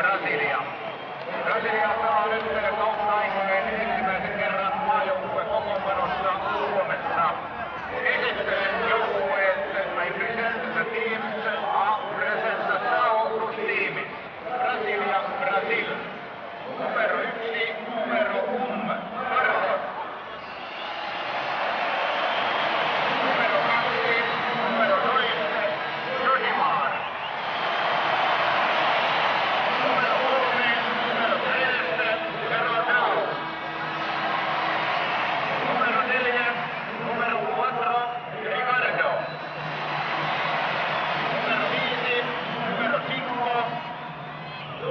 Brasilia. Brasilia saa nyt kautta aikojen ensimmäisen kerran maajoukkuekokoonpanossa Suomessa. Esittelen joukkueet. I present the teams. Present the South team. Brasilia, Brasil. Numero 1, numero 1, Carlos. Numero 2, numero 2, Josimar. Numero 3, numero 3, Geraldao. Numero 4, numero 4, Ricardo. Numero 5, numero 5,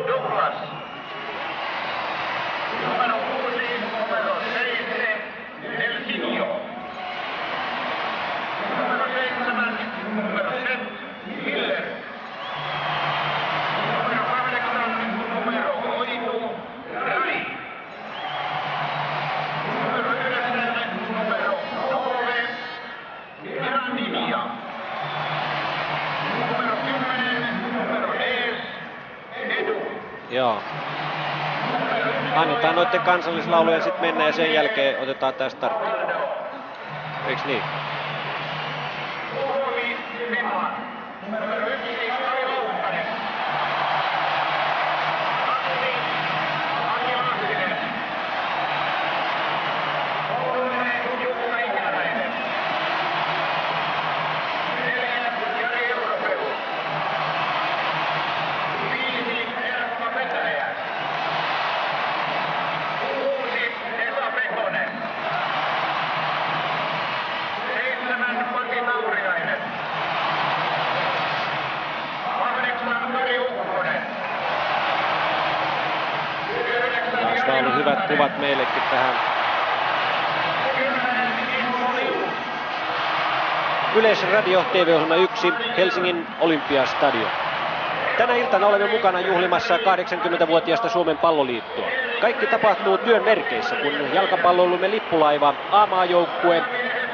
Douglas. Numero 6, numero 6, Elsinio. Numero 7, numero 7, Miller. Numero 8, numero 8, Rai. Numero 9, numero 9, Mirandinha. Numero 10, numero 10, Edu. Joo. Annetaan noiden kansallislaulujen sitten mennä ja sen jälkeen otetaan tää startti. Eiks niin? Suomi, Finland. Numero 1, Kari Laukkanen. 2, Aki Lahtinen. 3, Jukka Ikäläinen. 4, Jari Europeus. 5, Erkka Petäjä. 6, Esa Pekonen. 7, Pasi Tauriainen. 8, Kari Ukkonen. 9, Taas on ollut hyvät kuvat meillekin tähän. 10, Immo Liu. Yleisradio TV-ohjelma 1, Helsingin Olympiastadion. Tänä iltana olemme mukana juhlimassa 80-vuotiaasta Suomen palloliittoa. Kaikki tapahtuu työn merkeissä, kun jalkapalloilumme lippulaiva A-maajoukkue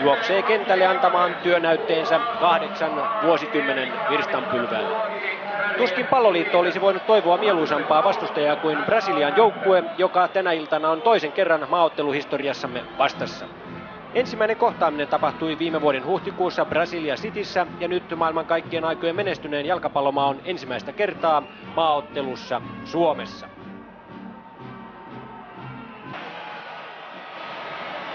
juoksee kentälle antamaan työnäytteensä 8 vuosikymmenen virstanpylväällä. Tuskin palloliitto olisi voinut toivoa mieluisampaa vastustajaa kuin Brasilian joukkue, joka tänä iltana on toisen kerran maaotteluhistoriassamme vastassa. Ensimmäinen kohtaaminen tapahtui viime vuoden huhtikuussa Brasilia Cityssä ja nyt maailman kaikkien aikojen menestyneen jalkapallomaa on ensimmäistä kertaa maaottelussa Suomessa.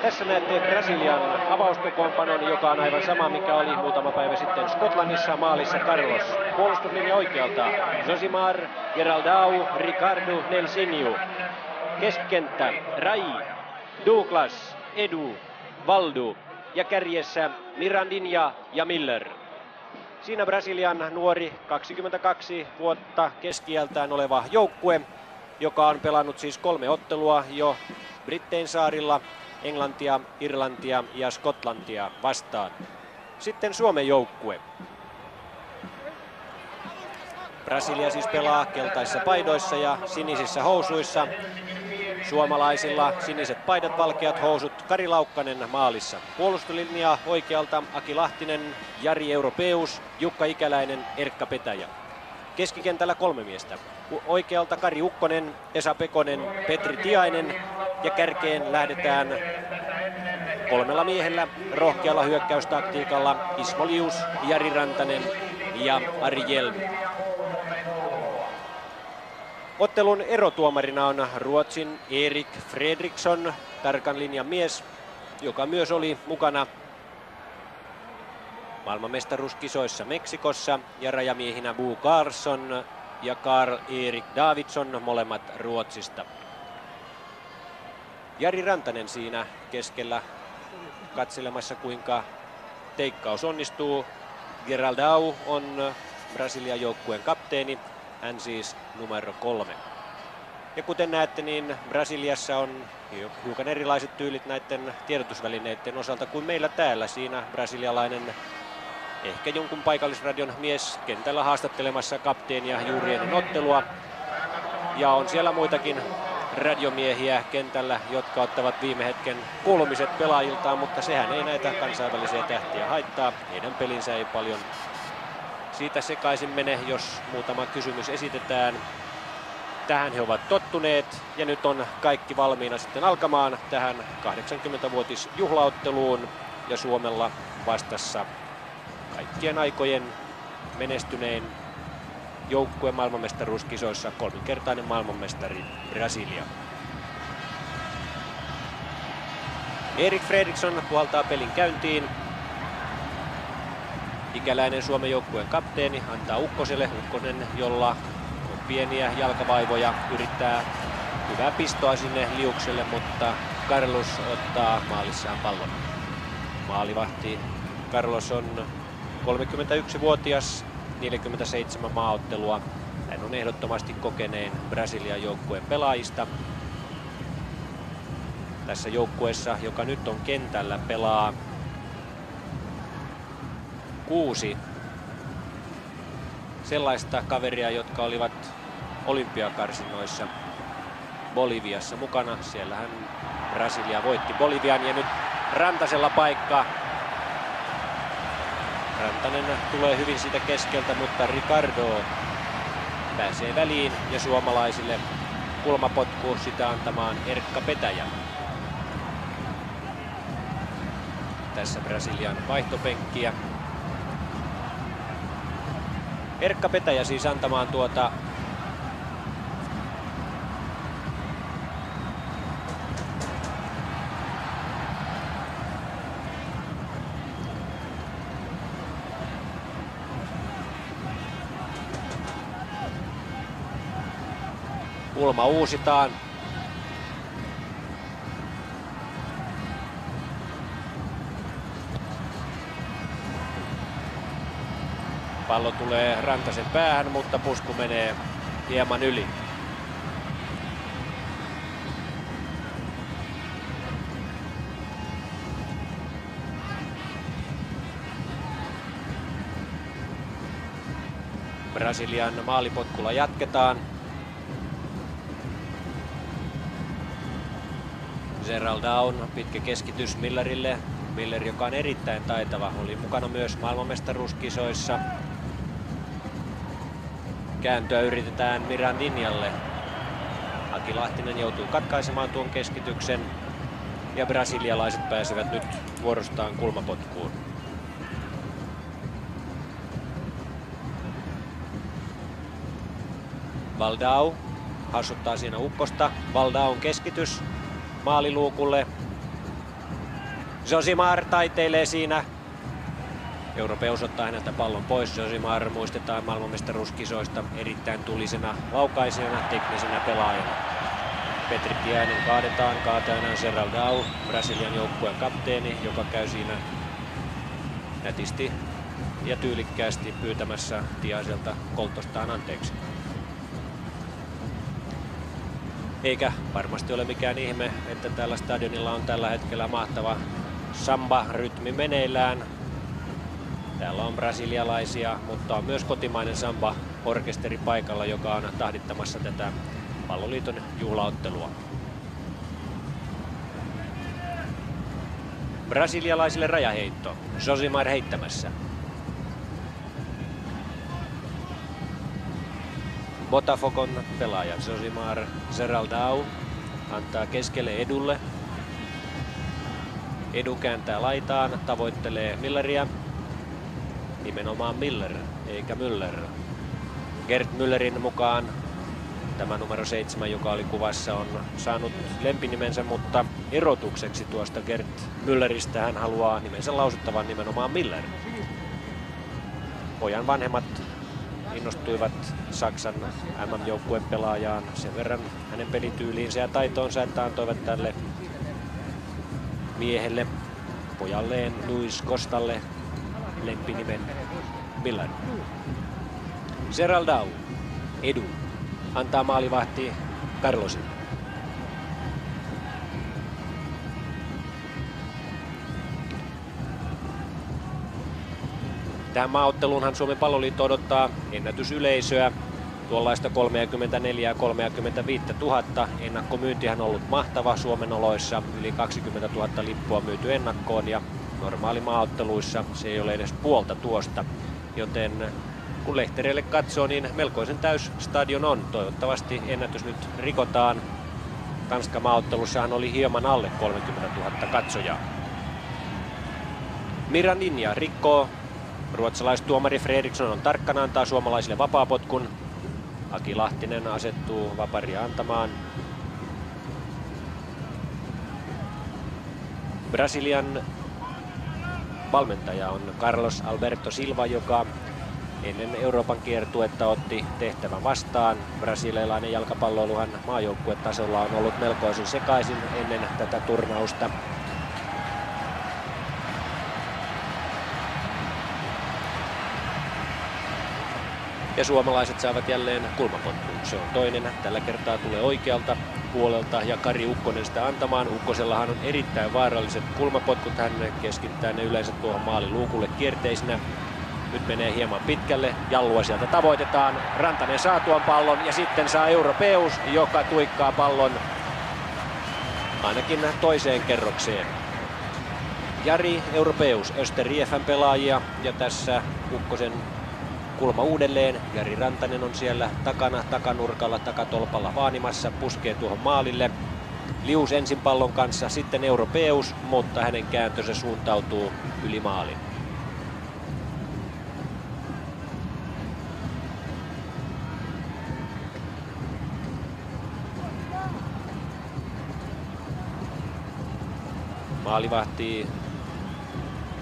Tässä näette Brasilian avauskokoonpanon, joka on aivan sama mikä oli muutama päivä sitten Skotlannissa. Maalissa Carlos. Puolustuslinja oikealta Josimar, Geraldao, Ricardo, Nelsinho. Keskenttä Rai, Douglas, Edu, Valdu ja kärjessä Mirandinha ja Miller. Siinä Brasilian nuori 22 vuotta keski-iältään oleva joukkue, joka on pelannut siis 3 ottelua jo Brittein saarilla, Englantia, Irlantia ja Skotlantia vastaan. Sitten Suomen joukkue. Brasilia siis pelaa keltaisissa paidoissa ja sinisissä housuissa. Suomalaisilla siniset paidat, valkeat housut, Kari Laukkanen maalissa. Puolustuslinja oikealta Aki Lahtinen, Jari Europeus, Jukka Ikäläinen, Erkka Petäjä. Keskikentällä 3 miestä. Oikealta Kari Ukkonen, Esa Pekonen, Petri Tiainen ja kärkeen lähdetään 3 miehellä rohkealla hyökkäystaktiikalla Ismo Lius, Jari Rantanen ja Ari Hjelm. Ottelun erotuomarina on Ruotsin Erik Fredriksson, tarkan linjan mies, joka myös oli mukana maailmanmestaruuskisoissa Meksikossa, ja rajamiehinä Bo Carlson ja Carl Erik Davidsson, molemmat Ruotsista. Jari Rantanen siinä keskellä katselemassa kuinka teikkaus onnistuu. Geraldao on Brasilian joukkueen kapteeni, hän siis numero 3. Ja kuten näette, niin Brasiliassa on hiukan erilaiset tyylit näiden tiedotusvälineiden osalta kuin meillä täällä. Siinä brasilialainen, ehkä jonkun paikallisradion mies kentällä haastattelemassa kapteenia juuri ennen ottelua. Ja on siellä muitakin radiomiehiä kentällä, jotka ottavat viime hetken kuulumiset pelaajiltaan, mutta sehän ei näitä kansainvälisiä tähtiä haittaa. Heidän pelinsä ei paljon siitä sekaisin mene, jos muutama kysymys esitetään. Tähän he ovat tottuneet ja nyt on kaikki valmiina sitten alkamaan tähän 80-vuotisjuhlaotteluun ja Suomella vastassa kaikkien aikojen menestynein joukkue maailmanmestaruuskisoissa, kolminkertainen maailmanmestari Brasilia. Erik Fredriksson puhaltaa pelin käyntiin. Ikäläinen Suomen joukkueen kapteeni antaa Ukkoselle. Ukkonen, jolla on pieniä jalkavaivoja, yrittää hyvää pistoa sinne liukselle, mutta Carlos ottaa maalissaan pallon. Maalivahti Carlos on 31-vuotias, 47 maaottelua. Hän on ehdottomasti kokeneen Brasilian joukkueen pelaajista. Tässä joukkueessa, joka nyt on kentällä, pelaa 6 sellaista kaveria, jotka olivat olympiakarsinnoissa Boliviassa mukana. Siellähän Brasilia voitti Bolivian ja nyt Rantasella paikka. Rantanen tulee hyvin siitä keskeltä, mutta Ricardo pääsee väliin ja suomalaisille kulmapotku sitä antamaan Erkka Petäjä. Tässä Brasilian vaihtopenkkiä. Erkka Petäjä siis antamaan tuota kulma uusitaan. Pallo tulee Rantasen päähän, mutta pusku menee hieman yli. Brasilian maalipotkulla jatketaan. Geraldaun pitkä keskitys Millerille. Miller, joka on erittäin taitava, oli mukana myös maailmanmestaruuskisoissa. Kääntöä yritetään Mirandinjalle. Aki Lahtinen joutuu katkaisemaan tuon keskityksen ja brasilialaiset pääsevät nyt vuorostaan kulmapotkuun. Valdau hassuttaa siinä Ukkosta. Valdaun keskitys maaliluukulle. Josimar taiteilee siinä. Europeus ottaa häneltä pallon pois. Josimar muistetaan maailmanmestaruuskisoista erittäin tulisena, laukaisena, teknisenä pelaajana. Petri Tiainen kaadetaan. Kaatajana on Geraldau, Brasilian joukkueen kapteeni, joka käy siinä nätisti ja tyylikkäästi pyytämässä Tiaiselta koltostaan anteeksi. Eikä varmasti ole mikään ihme, että tällä stadionilla on tällä hetkellä mahtava samba-rytmi meneillään. Täällä on brasilialaisia, mutta on myös kotimainen samba-orkesteri paikalla, joka on tahdittamassa tätä Palloliiton juhlaottelua. Brasilialaisille rajaheitto. Josimar heittämässä. Botafogon pelaaja Josimar Geraldau antaa keskelle Edulle. Edu kääntää laitaan, tavoittelee Milleria. Nimenomaan Miller eikä Müller. Gerd Müllerin mukaan tämä numero 7, joka oli kuvassa, on saanut lempinimensä, mutta erotukseksi tuosta Gerd Mülleristä hän haluaa nimensä lausuttavan nimenomaan Miller. Pojan vanhemmat innostuivat Saksan MM-joukkueen pelaajaan sen verran hänen pelityyliinsä ja taitoonsa, että antoivat tälle miehelle, pojalleen Luis Costalle, lempinimen Miller. Geraldau, Edu, antaa maalivahti Carlosille. Tähän maaotteluunhan Suomen Palloliitto odottaa ennätysyleisöä. Tuollaista 34 35 000. Ennakkomyyntihän on ollut mahtava Suomen oloissa. Yli 20 000 lippua myyty ennakkoon ja normaali maaotteluissa se ei ole edes puolta tuosta. Joten kun lehtereille katsoo, niin melkoisen täys stadion on. Toivottavasti ennätys nyt rikotaan. Tanskan maaottelussahan oli hieman alle 30 000 katsojaa. Miranninja rikkoo. Ruotsalaistuomari Fredriksson on tarkkana, antaa suomalaisille vapaapotkun. Aki Lahtinen asettuu vaparia antamaan. Brasilian valmentaja on Carlos Alberto Silva, joka ennen Euroopan kiertuetta otti tehtävän vastaan. Brasilialainen jalkapalloiluhan maajoukkuetasolla on ollut melkoisen sekaisin ennen tätä turnausta. Ja suomalaiset saavat jälleen kulmapotkun. Se on toinen. Tällä kertaa tulee oikealta puolelta ja Kari Ukkonen sitä antamaan. Ukkosellahan on erittäin vaaralliset kulmapotkut. Hän keskittää ne yleensä tuohon maaliluukulle kierteisinä. Nyt menee hieman pitkälle. Jallua sieltä tavoitetaan. Rantanen saa tuon pallon ja sitten saa Europeus, joka tuikkaa pallon ainakin toiseen kerrokseen. Jari Europeus, Öster IF:n pelaajia, ja tässä Ukkosen kulma uudelleen. Jari Rantanen on siellä takana, takanurkalla, takatolpalla vaanimassa, puskee tuohon maalille. Lius ensin pallon kanssa, sitten Europeus, mutta hänen kääntönsä suuntautuu yli maalin. Maalivahti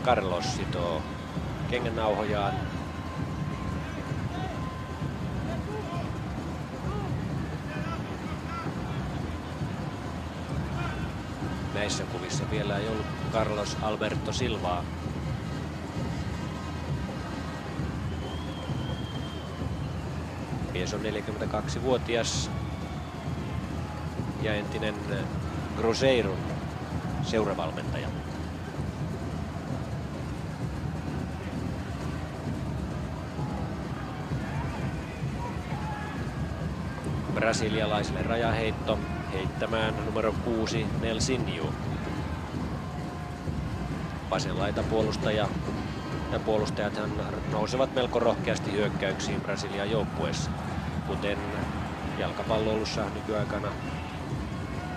Carlos sitoo kengännauhojaan. Näissä kuvissa vielä ei ollut Carlos Alberto Silvaa. Mies on 42-vuotias ja entinen Cruzeirun seuravalmentaja. Brasilialaiselle rajaheitto. Heittämään numero 6 Nelsinho. Vasen laita puolustaja ja puolustajathan nousevat melko rohkeasti hyökkäyksiin Brasilian joukkueessa, kuten jalkapalloilussa nykyaikana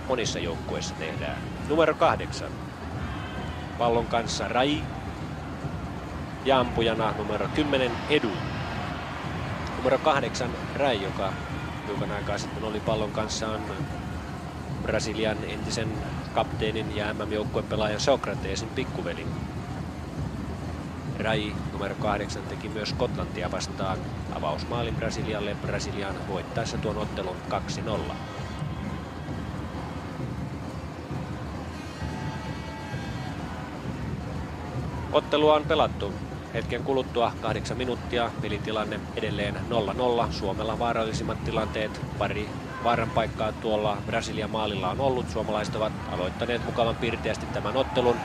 monissa joukkueissa tehdään. Numero 8. Pallon kanssa Rai ja ampujana numero 10 Edu. Numero 8 Rai, joka hiukan aikaa sitten oli pallon kanssaan Brasilian entisen kapteenin ja MM-joukkueen pelaajan Sokratesin pikkuveli. Rai numero 8 teki myös Skotlantia vastaan avausmaalin Brasilialle, Brasilian voittaessa tuon ottelun 2-0. Ottelua on pelattu hetken kuluttua 8 minuuttia, pelitilanne edelleen 0-0. Suomella vaarallisimmat tilanteet, pari vaaran paikkaa tuolla Brasilian maalilla on ollut. Suomalaiset ovat aloittaneet mukavan pirteästi tämän ottelun.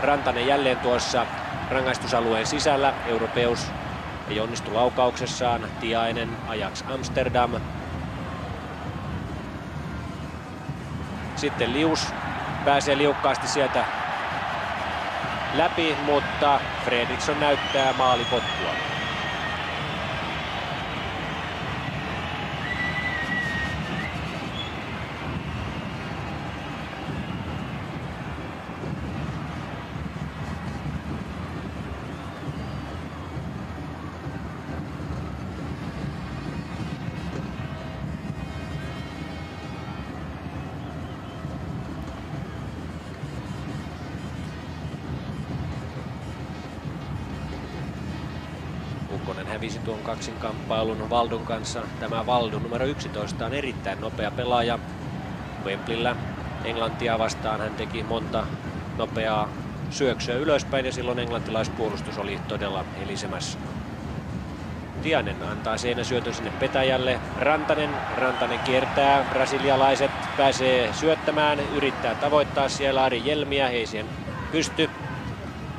Rantanen jälleen tuossa rangaistusalueen sisällä. Europeus ei onnistu laukauksessaan. Tiainen, Ajax Amsterdam. Sitten Lius pääsee liukkaasti sieltä läpi, mutta Fredriksson näyttää maalipotkua. Ukkonen hävisi tuon kaksinkamppailun Valdun kanssa. Tämä Valdu numero 11 on erittäin nopea pelaaja. Wembleyllä Englantia vastaan hän teki monta nopeaa syöksyä ylöspäin ja silloin englantilaispuolustus oli todella helisemässä. Tiainen antaa seinäsyötön sinne Petäjälle. Rantanen kiertää, brasilialaiset pääsee syöttämään, yrittää tavoittaa siellä Ari Jelmiä, ei siihen pysty.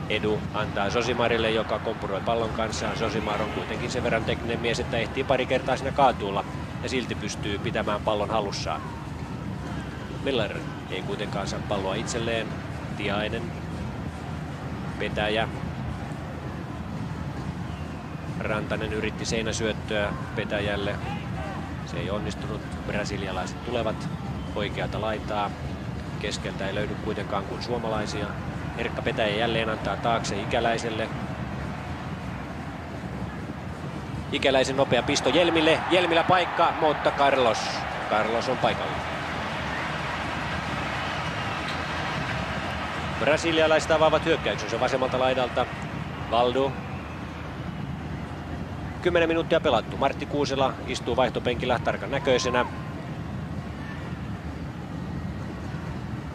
Edu antaa Zosimarille, joka kompuroi pallon kanssa. Zosimar on kuitenkin sen verran tekninen mies, että ehtii pari kertaa siinä kaatuulla ja silti pystyy pitämään pallon hallussaan. Miller ei kuitenkaan saa palloa itselleen. Tiainen, Petäjä. Rantanen yritti seinäsyöttöä Petäjälle. Se ei onnistunut. Brasilialaiset tulevat oikealta laitaa. Keskeltä ei löydy kuitenkaan kuin suomalaisia. Erkka Petäjä jälleen antaa taakse Ikäläiselle. Ikäläisen nopea pisto Jelmille. Jelmillä paikka, mutta Carlos on paikalla. Brasilialaiset avaavat hyökkäyksensä vasemmalta laidalta. Valdo. 10 minuuttia pelattu. Martti Kuusela istuu vaihtopenkillä tarkan näköisenä.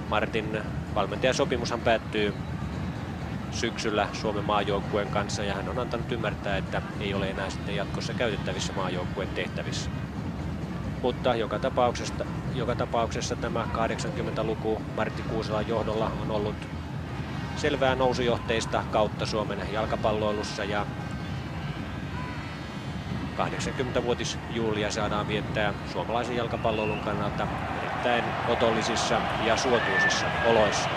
Martin valmentajasopimushan päättyy syksyllä Suomen maajoukkueen kanssa ja hän on antanut ymmärtää, että ei ole enää sitten jatkossa käytettävissä maajoukkueen tehtävissä. Mutta joka tapauksessa tämä 80-luku Martti Kuuselan johdolla on ollut selvää nousujohteista kautta Suomen jalkapalloilussa ja 80-vuotisjuhlia saadaan viettää suomalaisen jalkapalloilun kannalta erittäin otollisissa ja suotuisissa oloissa.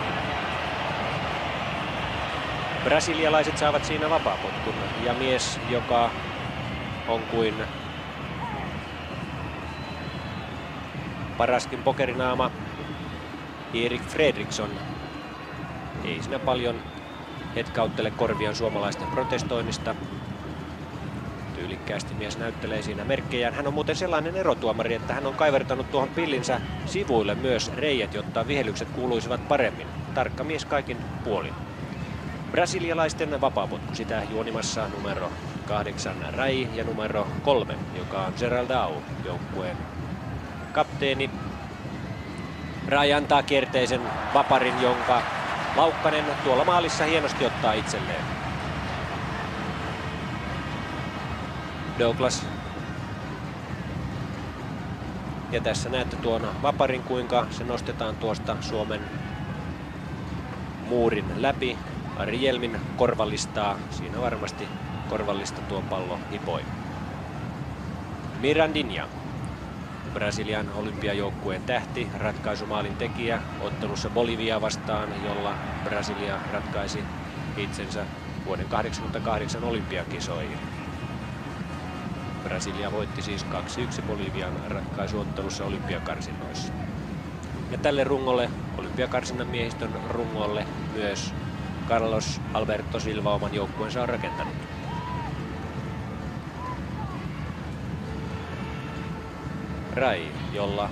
Brasilialaiset saavat siinä vapaapotkun ja mies, joka on kuin paraskin pokerinaama Erik Fredriksson. Ei siinä paljon hetkauttele korviaan suomalaisten protestoinnista. Tyylikkäästi mies näyttelee siinä merkkejään. Hän on muuten sellainen erotuomari, että hän on kaivertanut tuohon pillinsä sivuille myös reijät, jotta vihelykset kuuluisivat paremmin. Tarkka mies kaikin puolin. Brasilialaisten vapaapotku, sitä juonimassa numero 8 Rai ja numero 3, joka on Geraldao, joukkueen kapteeni. Rai antaa kierteisen vaparin, jonka Laukkanen tuolla maalissa hienosti ottaa itselleen. Douglas. Ja tässä näette tuon vaparin, kuinka se nostetaan tuosta Suomen muurin läpi. Ari Jelmin korvallistaa. Siinä varmasti korvallista tuo pallo hipoi. Mirandinha. Brasilian olympiajoukkueen tähti, ratkaisumaalin tekijä ottelussa Bolivia vastaan, jolla Brasilia ratkaisi itsensä vuoden 1988 olympiakisoihin. Brasilia voitti siis 2-1 Bolivian ratkaisuottelussa olympiakarsinnoissa. Ja tälle rungolle, olympiakarsinnan miehistön rungolle, myös Carlos Alberto Silva oman joukkueensa on rakentanut. Rai, jolla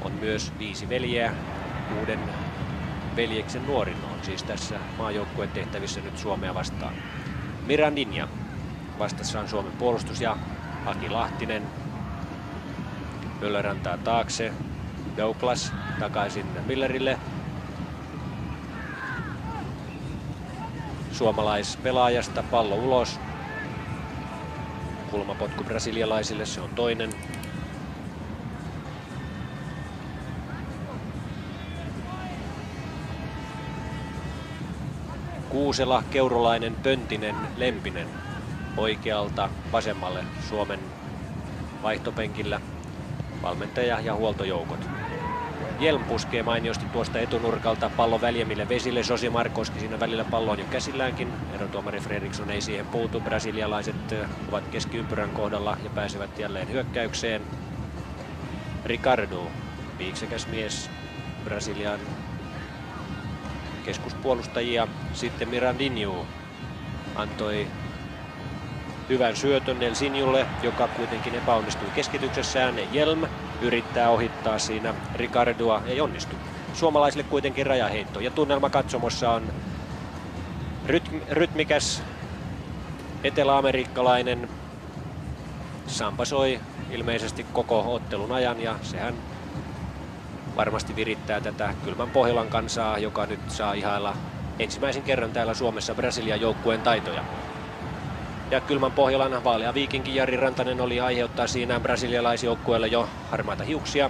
on myös 5 veljeä, 6 veljeksen nuorin on siis tässä maajoukkueen tehtävissä nyt Suomea vastaan. Mirandinha. Vastassa on Suomen puolustus ja Aki Lahtinen. Möller antaa taakse. Douglas takaisin Millerille. Suomalaispelaajasta pallo ulos. Kulmapotku brasilialaisille, se on toinen. Kuusela, Keurulainen, Pöntinen, Lempinen oikealta vasemmalle Suomen vaihtopenkillä valmentaja ja huoltojoukot. Jelm puskee mainiosti tuosta etunurkalta pallon väljemmille vesille. Josi Markoski siinä välillä pallo on jo käsilläänkin. Erotuomari Fredriksson ei siihen puutu. Brasilialaiset ovat keskiympyrän kohdalla ja pääsevät jälleen hyökkäykseen. Ricardo, viiksekäs mies, Brasilian keskuspuolustajia. Sitten Mirandinho antoi hyvän syötön Nelsinjulle, joka kuitenkin epäonnistui keskityksessään. Jelm yrittää ohittaa siinä Ricardoa, ei onnistu. Suomalaisille kuitenkin rajaheitto ja tunnelma katsomossa on rytmikäs eteläamerikkalainen. Samba soi ilmeisesti koko ottelun ajan ja sehän varmasti virittää tätä kylmän Pohjolan kansaa, joka nyt saa ihailla ensimmäisen kerran täällä Suomessa Brasilian joukkueen taitoja. Ja kylmän Pohjolan vaalea viikinki Jari Rantanen oli aiheuttaa siinä brasilialaisjoukkueelle jo harmaita hiuksia.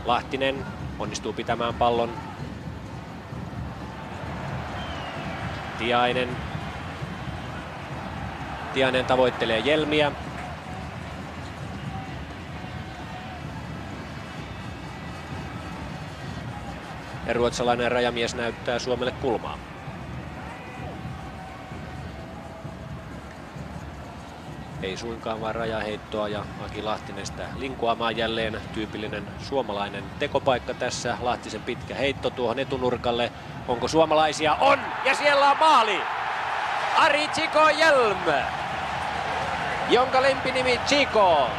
Lahtinen onnistuu pitämään pallon. Tiainen tavoittelee Jelmiä. Ja ruotsalainen rajamies näyttää Suomelle kulmaa. Ei suinkaan vaan rajaheittoa ja Aki Lahtinen sitä linkoamaan jälleen. Tyypillinen suomalainen tekopaikka tässä. Lahtisen pitkä heitto tuohon etunurkalle. Onko suomalaisia? On! Ja siellä on maali! Ari Chico Hjelm, jonka lempinimi Chico.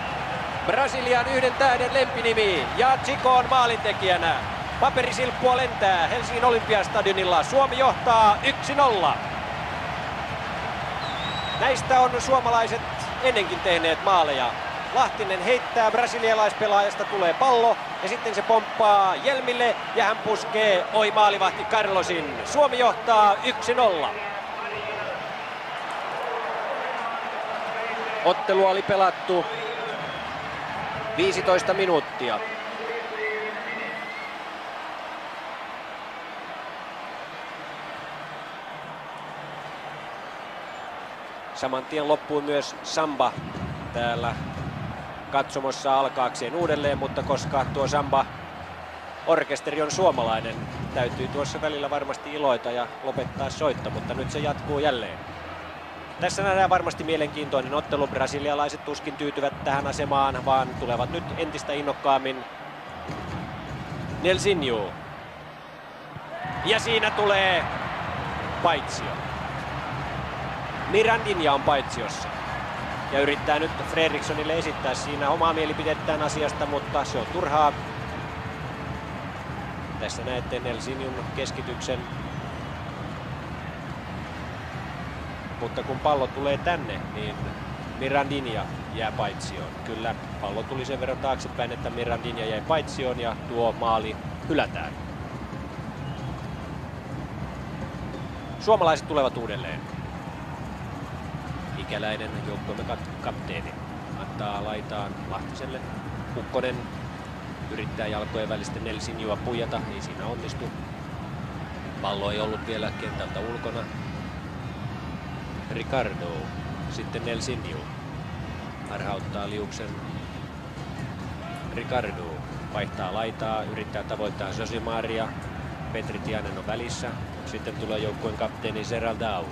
Brasilian 1 tähden lempinimi ja Chico on maalintekijänä. Paperisilppua lentää Helsingin Olympiastadionilla. Suomi johtaa 1-0. Näistä on suomalaiset ennenkin tehneet maaleja. Lahtinen heittää brasilialaispelaajasta, tulee pallo ja sitten se pomppaa Hjelmille ja hän puskee ohi maalivahti Carlosin. Suomi johtaa 1-0. Ottelua oli pelattu 15 minuuttia. Saman tien loppui myös samba täällä katsomossa alkaakseen uudelleen, mutta koska tuo samba-orkesteri on suomalainen, täytyy tuossa välillä varmasti iloita ja lopettaa soitto, mutta nyt se jatkuu jälleen. Tässä nähdään varmasti mielenkiintoinen ottelu. Brasilialaiset tuskin tyytyvät tähän asemaan, vaan tulevat nyt entistä innokkaammin. Nelsinho. Ja siinä tulee paitsio. Mirandinha on paitsiossa. Ja yrittää nyt Fredrikssonille esittää siinä omaa mielipidettään asiasta, mutta se on turhaa. Tässä näette Nelsinhon keskityksen. Mutta kun pallo tulee tänne, niin Mirandinha jää paitsioon. Kyllä pallo tuli sen verran taaksepäin, että Mirandinha jäi paitsioon ja tuo maali hylätään. Suomalaiset tulevat uudelleen. Ikäläinen joukkueemme kapteeni antaa laitaan Lahtiselle. Kukkonen yrittää jalkojen välistä Nelsinhoa puijata, ei siinä onnistu. Pallo ei ollut vielä kentältä ulkona. Ricardo, sitten Nelsinho harhauttaa liuksen. Ricardo vaihtaa laitaa, yrittää tavoittaa Josimaria. Petri Tiainen on välissä. Sitten tulee joukkueen kapteeni Seraldau.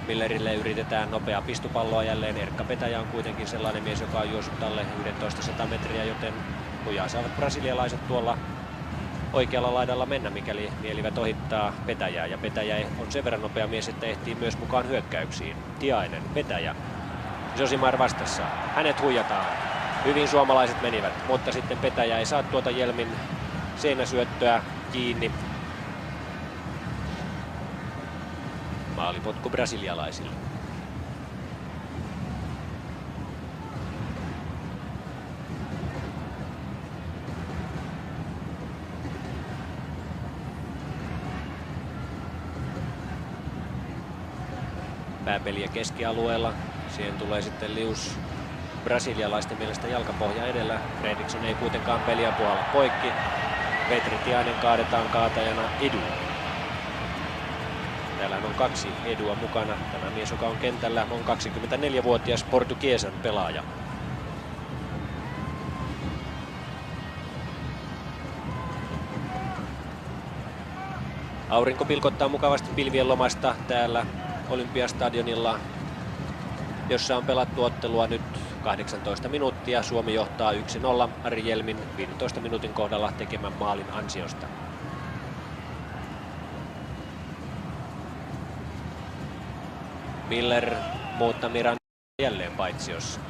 Millerille yritetään nopeaa pistupalloa jälleen. Erkka Petäjä on kuitenkin sellainen mies, joka on juossut alle 1100 metriä, joten lujaa saavat brasilialaiset tuolla oikealla laidalla mennä, mikäli mielivät ohittaa Petäjää. Ja Petäjä on sen verran nopea mies, että ehtii myös mukaan hyökkäyksiin. Tiainen, Petäjä, Josimar vastassa. Hänet huijataan. Hyvin suomalaiset menivät, mutta sitten Petäjä ei saa tuota Hjelmin seinäsyöttöä kiinni. Maalipotku brasilialaisille. Pääpeliä keskialueella. Siihen tulee sitten lius brasilialaisten mielestä jalkapohja edellä. Fredriksson ei kuitenkaan peliä puolella poikki. Petri Tiainen kaadetaan kaatajana Edu. Täällä on 2 Edua mukana. Tämä mies, joka on kentällä, on 24-vuotias Portugeesan pelaaja. Aurinko pilkottaa mukavasti pilvien lomasta täällä Olympiastadionilla, jossa on pelattu ottelua nyt 18 minuuttia. Suomi johtaa 1-0 Ari Hjelmin 15 minuutin kohdalla tekemän maalin ansiosta. Miller muuttaa Mirandinha jälleen paitsiossa.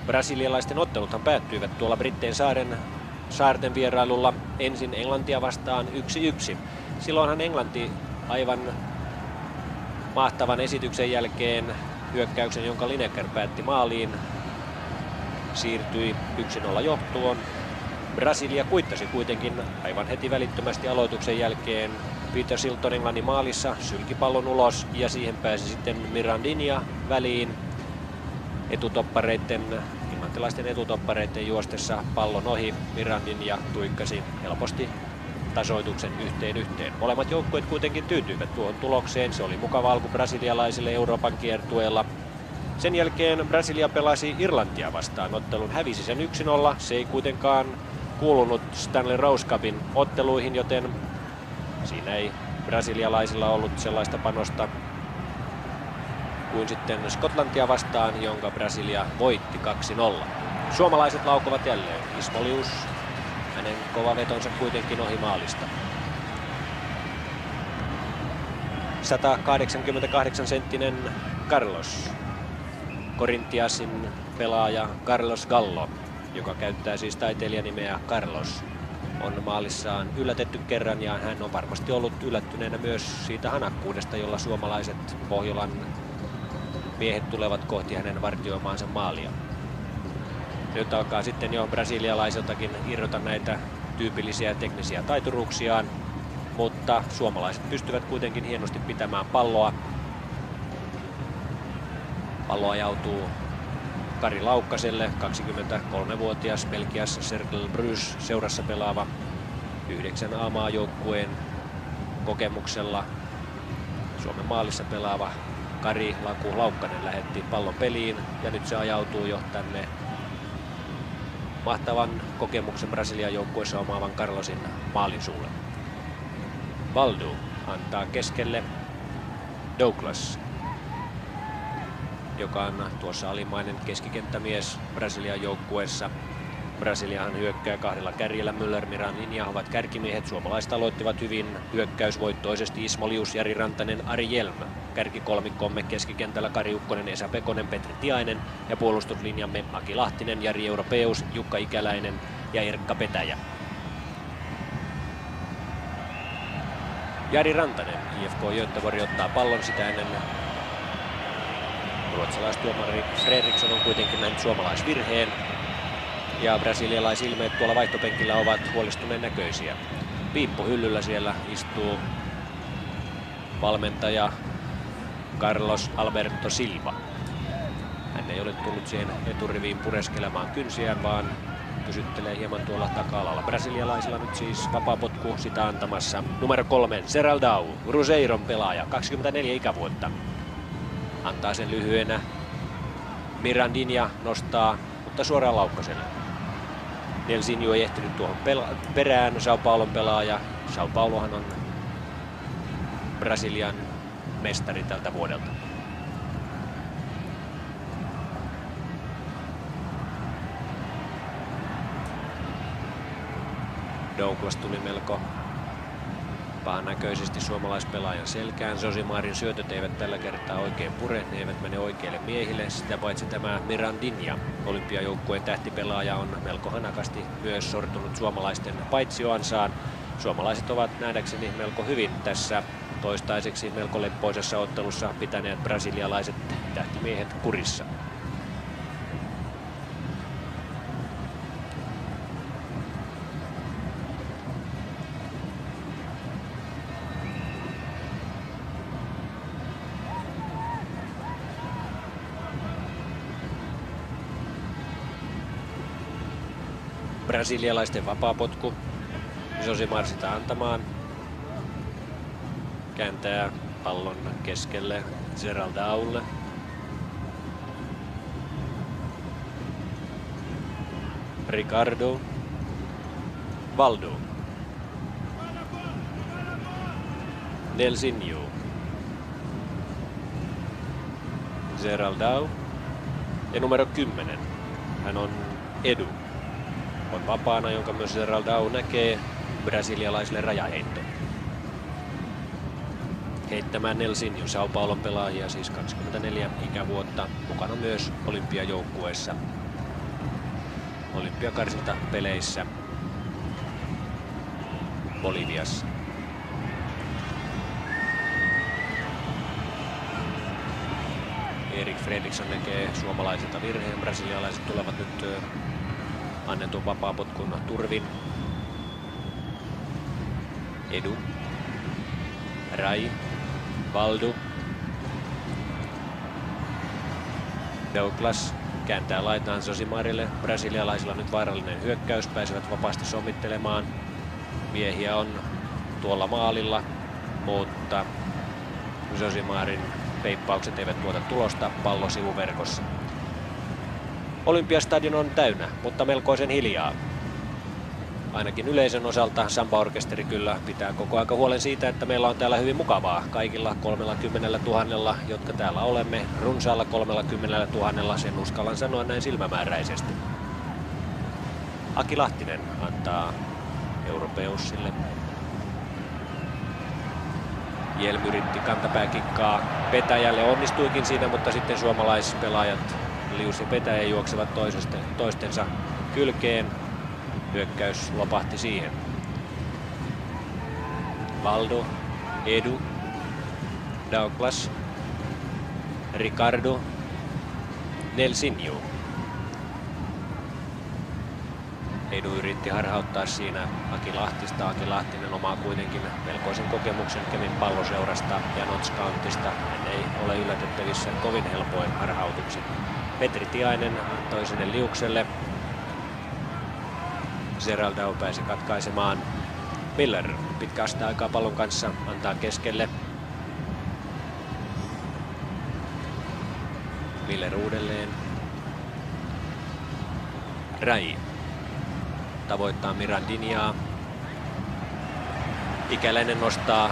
Brasilialaisten otteluthan päättyivät tuolla Brittein saarten vierailulla ensin Englantia vastaan 1-1. Silloinhan Englanti aivan mahtavan esityksen jälkeen hyökkäyksen, jonka Lineker päätti maaliin, siirtyi 1-0 johtoon. Brasilia kuittasi kuitenkin aivan heti välittömästi aloituksen jälkeen. Peter Shilton Englannin maalissa sylki pallon ulos ja siihen pääsi sitten Mirandinha väliin. Englantilaisten etutoppareiden juostessa pallon ohi Mirandinha tuikkasi helposti tasoituksen 1-1. Molemmat joukkueet kuitenkin tyytyivät tuohon tulokseen. Se oli mukava alku brasilialaisille Euroopan kiertueella. Sen jälkeen Brasilia pelasi Irlantia vastaan. Ottelun hävisi sen 1-0. Se ei kuitenkaan kuulunut Stanley Rose Cupin otteluihin, joten siinä ei brasilialaisilla ollut sellaista panosta kuin sitten Skotlantia vastaan, jonka Brasilia voitti 2-0. Suomalaiset laukovat jälleen. Ismo Lius, hänen kova vetonsa kuitenkin ohi maalista. 188-senttinen Carlos, Corinthiansin pelaaja Carlos Gallo, joka käyttää siis taiteilijanimeä Carlos, on maalissaan yllätetty kerran ja hän on varmasti ollut yllättyneenä myös siitä hanakkuudesta, jolla suomalaiset Pohjolan miehet tulevat kohti hänen vartioimaansa maalia. Nyt alkaa sitten jo brasilialaisiltakin irrota näitä tyypillisiä teknisiä taituruuksiaan, mutta suomalaiset pystyvät kuitenkin hienosti pitämään palloa. Pallo ajautuu Kari Laukkaselle, 23-vuotias Belgiassa Cercle Bruges seurassa pelaava 9 A-maajoukkueen kokemuksella Suomen maalissa pelaava Kari Laku Laukkanen lähetti pallon peliin ja nyt se ajautuu jo tänne mahtavan kokemuksen Brasilian joukkueessa omaavan Carlosin maalin suulle. Valdu antaa keskelle Douglas, joka on tuossa alimmainen keskikenttämies Brasilian joukkueessa. Brasiliahan hyökkää kahdella kärjellä. Müller, Miran, Linja ovat kärkimiehet. Suomalaiset aloittivat hyvin hyökkäysvoittoisesti. Ismo Lius, Jari Rantanen, Ari Jelm. Kärkikolmikkomme keskikentällä Kari Ukkonen, Esa Pekonen, Petri Tiainen ja puolustuslinjamme Aki Lahtinen, Jari Europeus, Jukka Ikäläinen ja Erkka Petäjä. Jari Rantanen, IFK Göteborg ottaa pallon sitä ennen. Ruotsalaistuomari Fredriksson on kuitenkin nähnyt suomalaisvirheen. Ja brasilialaisilmeet tuolla vaihtopenkillä ovat huolestuneen näköisiä. Piippu hyllyllä siellä istuu valmentaja Carlos Alberto Silva. Hän ei ole tullut siihen eturiviin pureskelemaan kynsiään, vaan pysyttelee hieman tuolla taka-alalla. Brasilialaisilla nyt siis vapaapotku sitä antamassa. Numero 3, Seraldau, Cruzeiron pelaaja, 24 ikävuotta. Antaa sen lyhyenä. Mirandinha nostaa, mutta suoraan Laukkaselle. Nelsinho ei ehtinyt tuohon perään, Sao Paulon pelaaja. Sao Paulohan on Brasilian mestari tältä vuodelta. Douglas tuli melko pahannäköisesti suomalaispelaajan selkään. Zosimarin syötöt eivät tällä kertaa oikein pure, ne eivät mene oikeille miehille. Sitä paitsi tämä Mirandinha, olympiajoukkueen tähtipelaaja, on melko hanakasti myös sortunut suomalaisten paitsioansaan. Suomalaiset ovat nähdäkseni melko hyvin tässä toistaiseksi melko leppoisessa ottelussa pitäneet brasilialaiset tähtimiehet kurissa. Brasilialaisten vapaapotku. Josimar sitä antamaan. Kääntää pallon keskelle Seraldaulle. Ricardo. Valdo. Nelsinho. Seraldau. Ja numero 10. Hän on Edu. On vapaana, jonka myös Seraldau näkee. Brasilialaisille rajaheitto. Heittämään Nelsinho, Sao Paulon pelaajia, siis 24 ikävuotta. Mukana myös olympiajoukkueessa. Olympiakarsinta peleissä Boliviassa. Erik Fredriksson näkee suomalaisilta virheen. Brasilialaiset tulevat nyt annetun vapaapotkun turvin. Edu. Rai. Valdu. Douglas kääntää laitaan Zosimarille. Brasilialaisilla nyt vaarallinen hyökkäys. Pääsevät vapaasti sommittelemaan. miehiä on tuolla maalilla, mutta Josimarin peippaukset eivät tuota tulosta, pallo sivuverkossa. Olympiastadion on täynnä, mutta melkoisen hiljaa. Ainakin yleisön osalta Samba-orkesteri kyllä pitää koko aika huolen siitä, että meillä on täällä hyvin mukavaa. Kaikilla 30 000, jotka täällä olemme, runsaalla 30 000, sen uskallan sanoa näin silmämääräisesti. Aki Lahtinen antaa Europeussille. Hjelm yritti kantapääkikkaa Petäjälle, onnistuikin siinä, mutta sitten suomalaispelaajat Lius ja Petäjä juoksevat toistensa kylkeen. Hyökkäys lopahti siihen. Valdo, Edu, Douglas, Ricardo, Nelsinho. Edu yritti harhauttaa siinä Aki Lahtista. Aki Lahtinen omaa kuitenkin melkoisen kokemuksen Kemin Palloseurasta ja Notts Countysta. Hän ei ole yllätettävissä kovin helpoin harhautuksen. Petri Tiainen antoi sinne Liukselle. Zeraldau pääsi katkaisemaan. Miller pitkästä aikaa pallon kanssa antaa keskelle. Miller uudelleen. Rai tavoittaa Mirandiniaa. Ikäläinen nostaa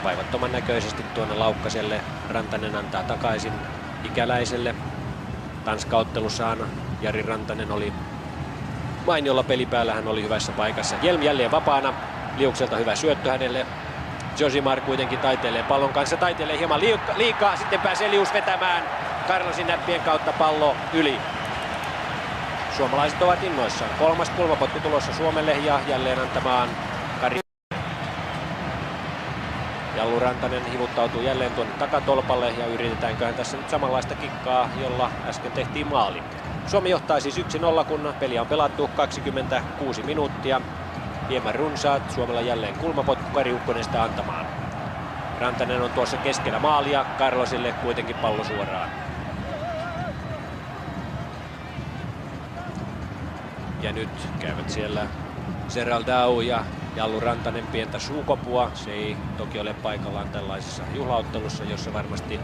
vaivattoman näköisesti tuonne Laukkaselle. Rantanen antaa takaisin Ikäläiselle. Tanskaottelussahan Jari Rantanen oli mainiolla pelipäällä, hän oli hyvässä paikassa. Hjelm jälleen vapaana. Liukselta hyvä syöttö hänelle. Josimar kuitenkin taiteilee pallon kanssa. Taiteilee hieman liikaa. Sitten pääsee Lius vetämään. Carlosin näppien kautta pallo yli. Suomalaiset ovat innoissaan. Kolmas kulmapotku tulossa Suomelle ja jälleen antamaan Kari. Jallu Rantanen hivuttautuu jälleen tuonne takatolpalle ja yritetäänköhän tässä nyt samanlaista kikkaa, jolla äsken tehtiin maali. Suomi johtaa siis 1-0, kun peli on pelattu 26 minuuttia. Hieman runsaat. Suomella jälleen kulmapotku, Kari Ukkonen sitä antamaan. Rantanen on tuossa keskellä maalia. Carlosille kuitenkin pallo suoraan. Ja nyt käyvät siellä Zeraldau ja Jallu Rantanen pientä suukopua. Se ei toki ole paikallaan tällaisessa juhlaottelussa, jossa varmasti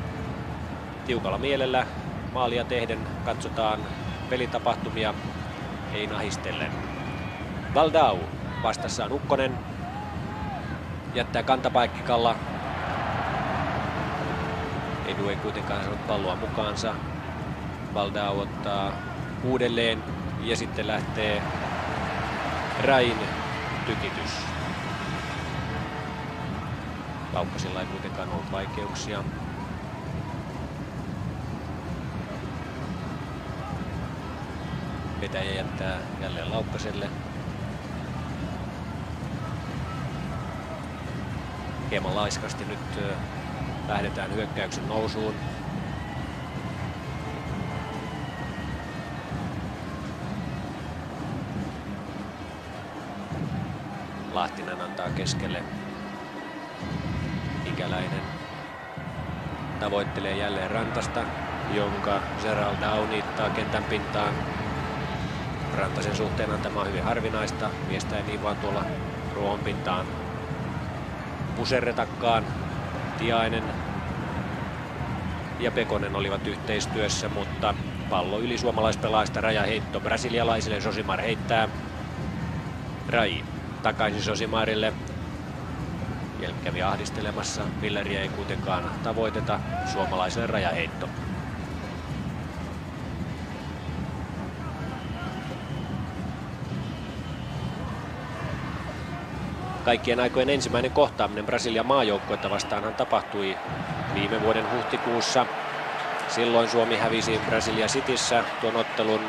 tiukalla mielellä maalia tehden katsotaan pelitapahtumia, ei nahistellen. Valdau vastassaan Ukkonen jättää kantapaikkikalla. Edu ei kuitenkaan saanut palloa mukaansa. Valdau ottaa uudelleen ja sitten lähtee Rain tykitys. Laukkasilla ei kuitenkaan ollut vaikeuksia. Petäjä jättää jälleen Laukkaselle. Hieman laiskasti nyt lähdetään hyökkäyksen nousuun. Lahtinen antaa keskelle. Ikäläinen tavoittelee jälleen Rantasta, jonka Zeraldau niittaa kentän pintaan. Rantasen suhteen tämä on hyvin harvinaista. Miestä ei niin vaan tuolla ruohon pintaan puserretakaan. Tiainen ja Pekonen olivat yhteistyössä, mutta pallo yli suomalaispelaajista, rajaheitto brasilialaisille. Josimar heittää. Rai takaisin Josimarille. Hjelm kävi ahdistelemassa. Milleria ei kuitenkaan tavoiteta. Suomalaiselle rajaheitto. Kaikkien aikojen ensimmäinen kohtaaminen Brasilian maajoukkuetta vastaanhan tapahtui viime vuoden huhtikuussa. Silloin Suomi hävisi Brasilia Cityssä tuon ottelun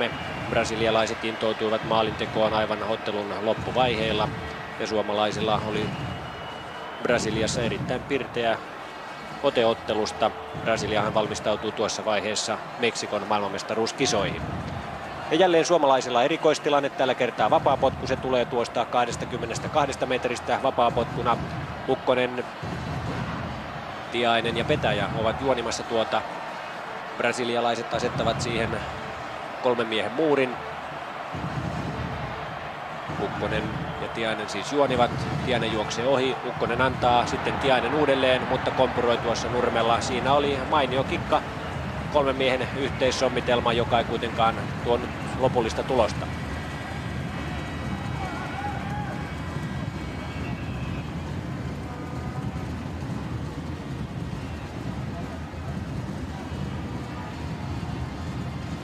0-3. Brasilialaiset intoutuivat maalintekoon aivan ottelun loppuvaiheilla ja suomalaisilla oli Brasiliassa erittäin pirteä ote ottelusta. Brasiliahan valmistautuu tuossa vaiheessa Meksikon maailmanmestaruuskisoihin. Ja jälleen suomalaisilla erikoistilanne, tällä kertaa vapaapotku, se tulee tuosta 22 metristä vapaapotkuna. Ukkonen, Tiainen ja Petäjä ovat juonimassa tuota. Brasilialaiset asettavat siihen 3 miehen muurin. Ukkonen ja Tiainen siis juonivat. Tiainen juoksee ohi, Ukkonen antaa, sitten Tiainen uudelleen, mutta kompuroi tuossa nurmella. Siinä oli mainio kikka, 3 miehen yhteissommitelma, joka ei kuitenkaan tuonut lopullista tulosta.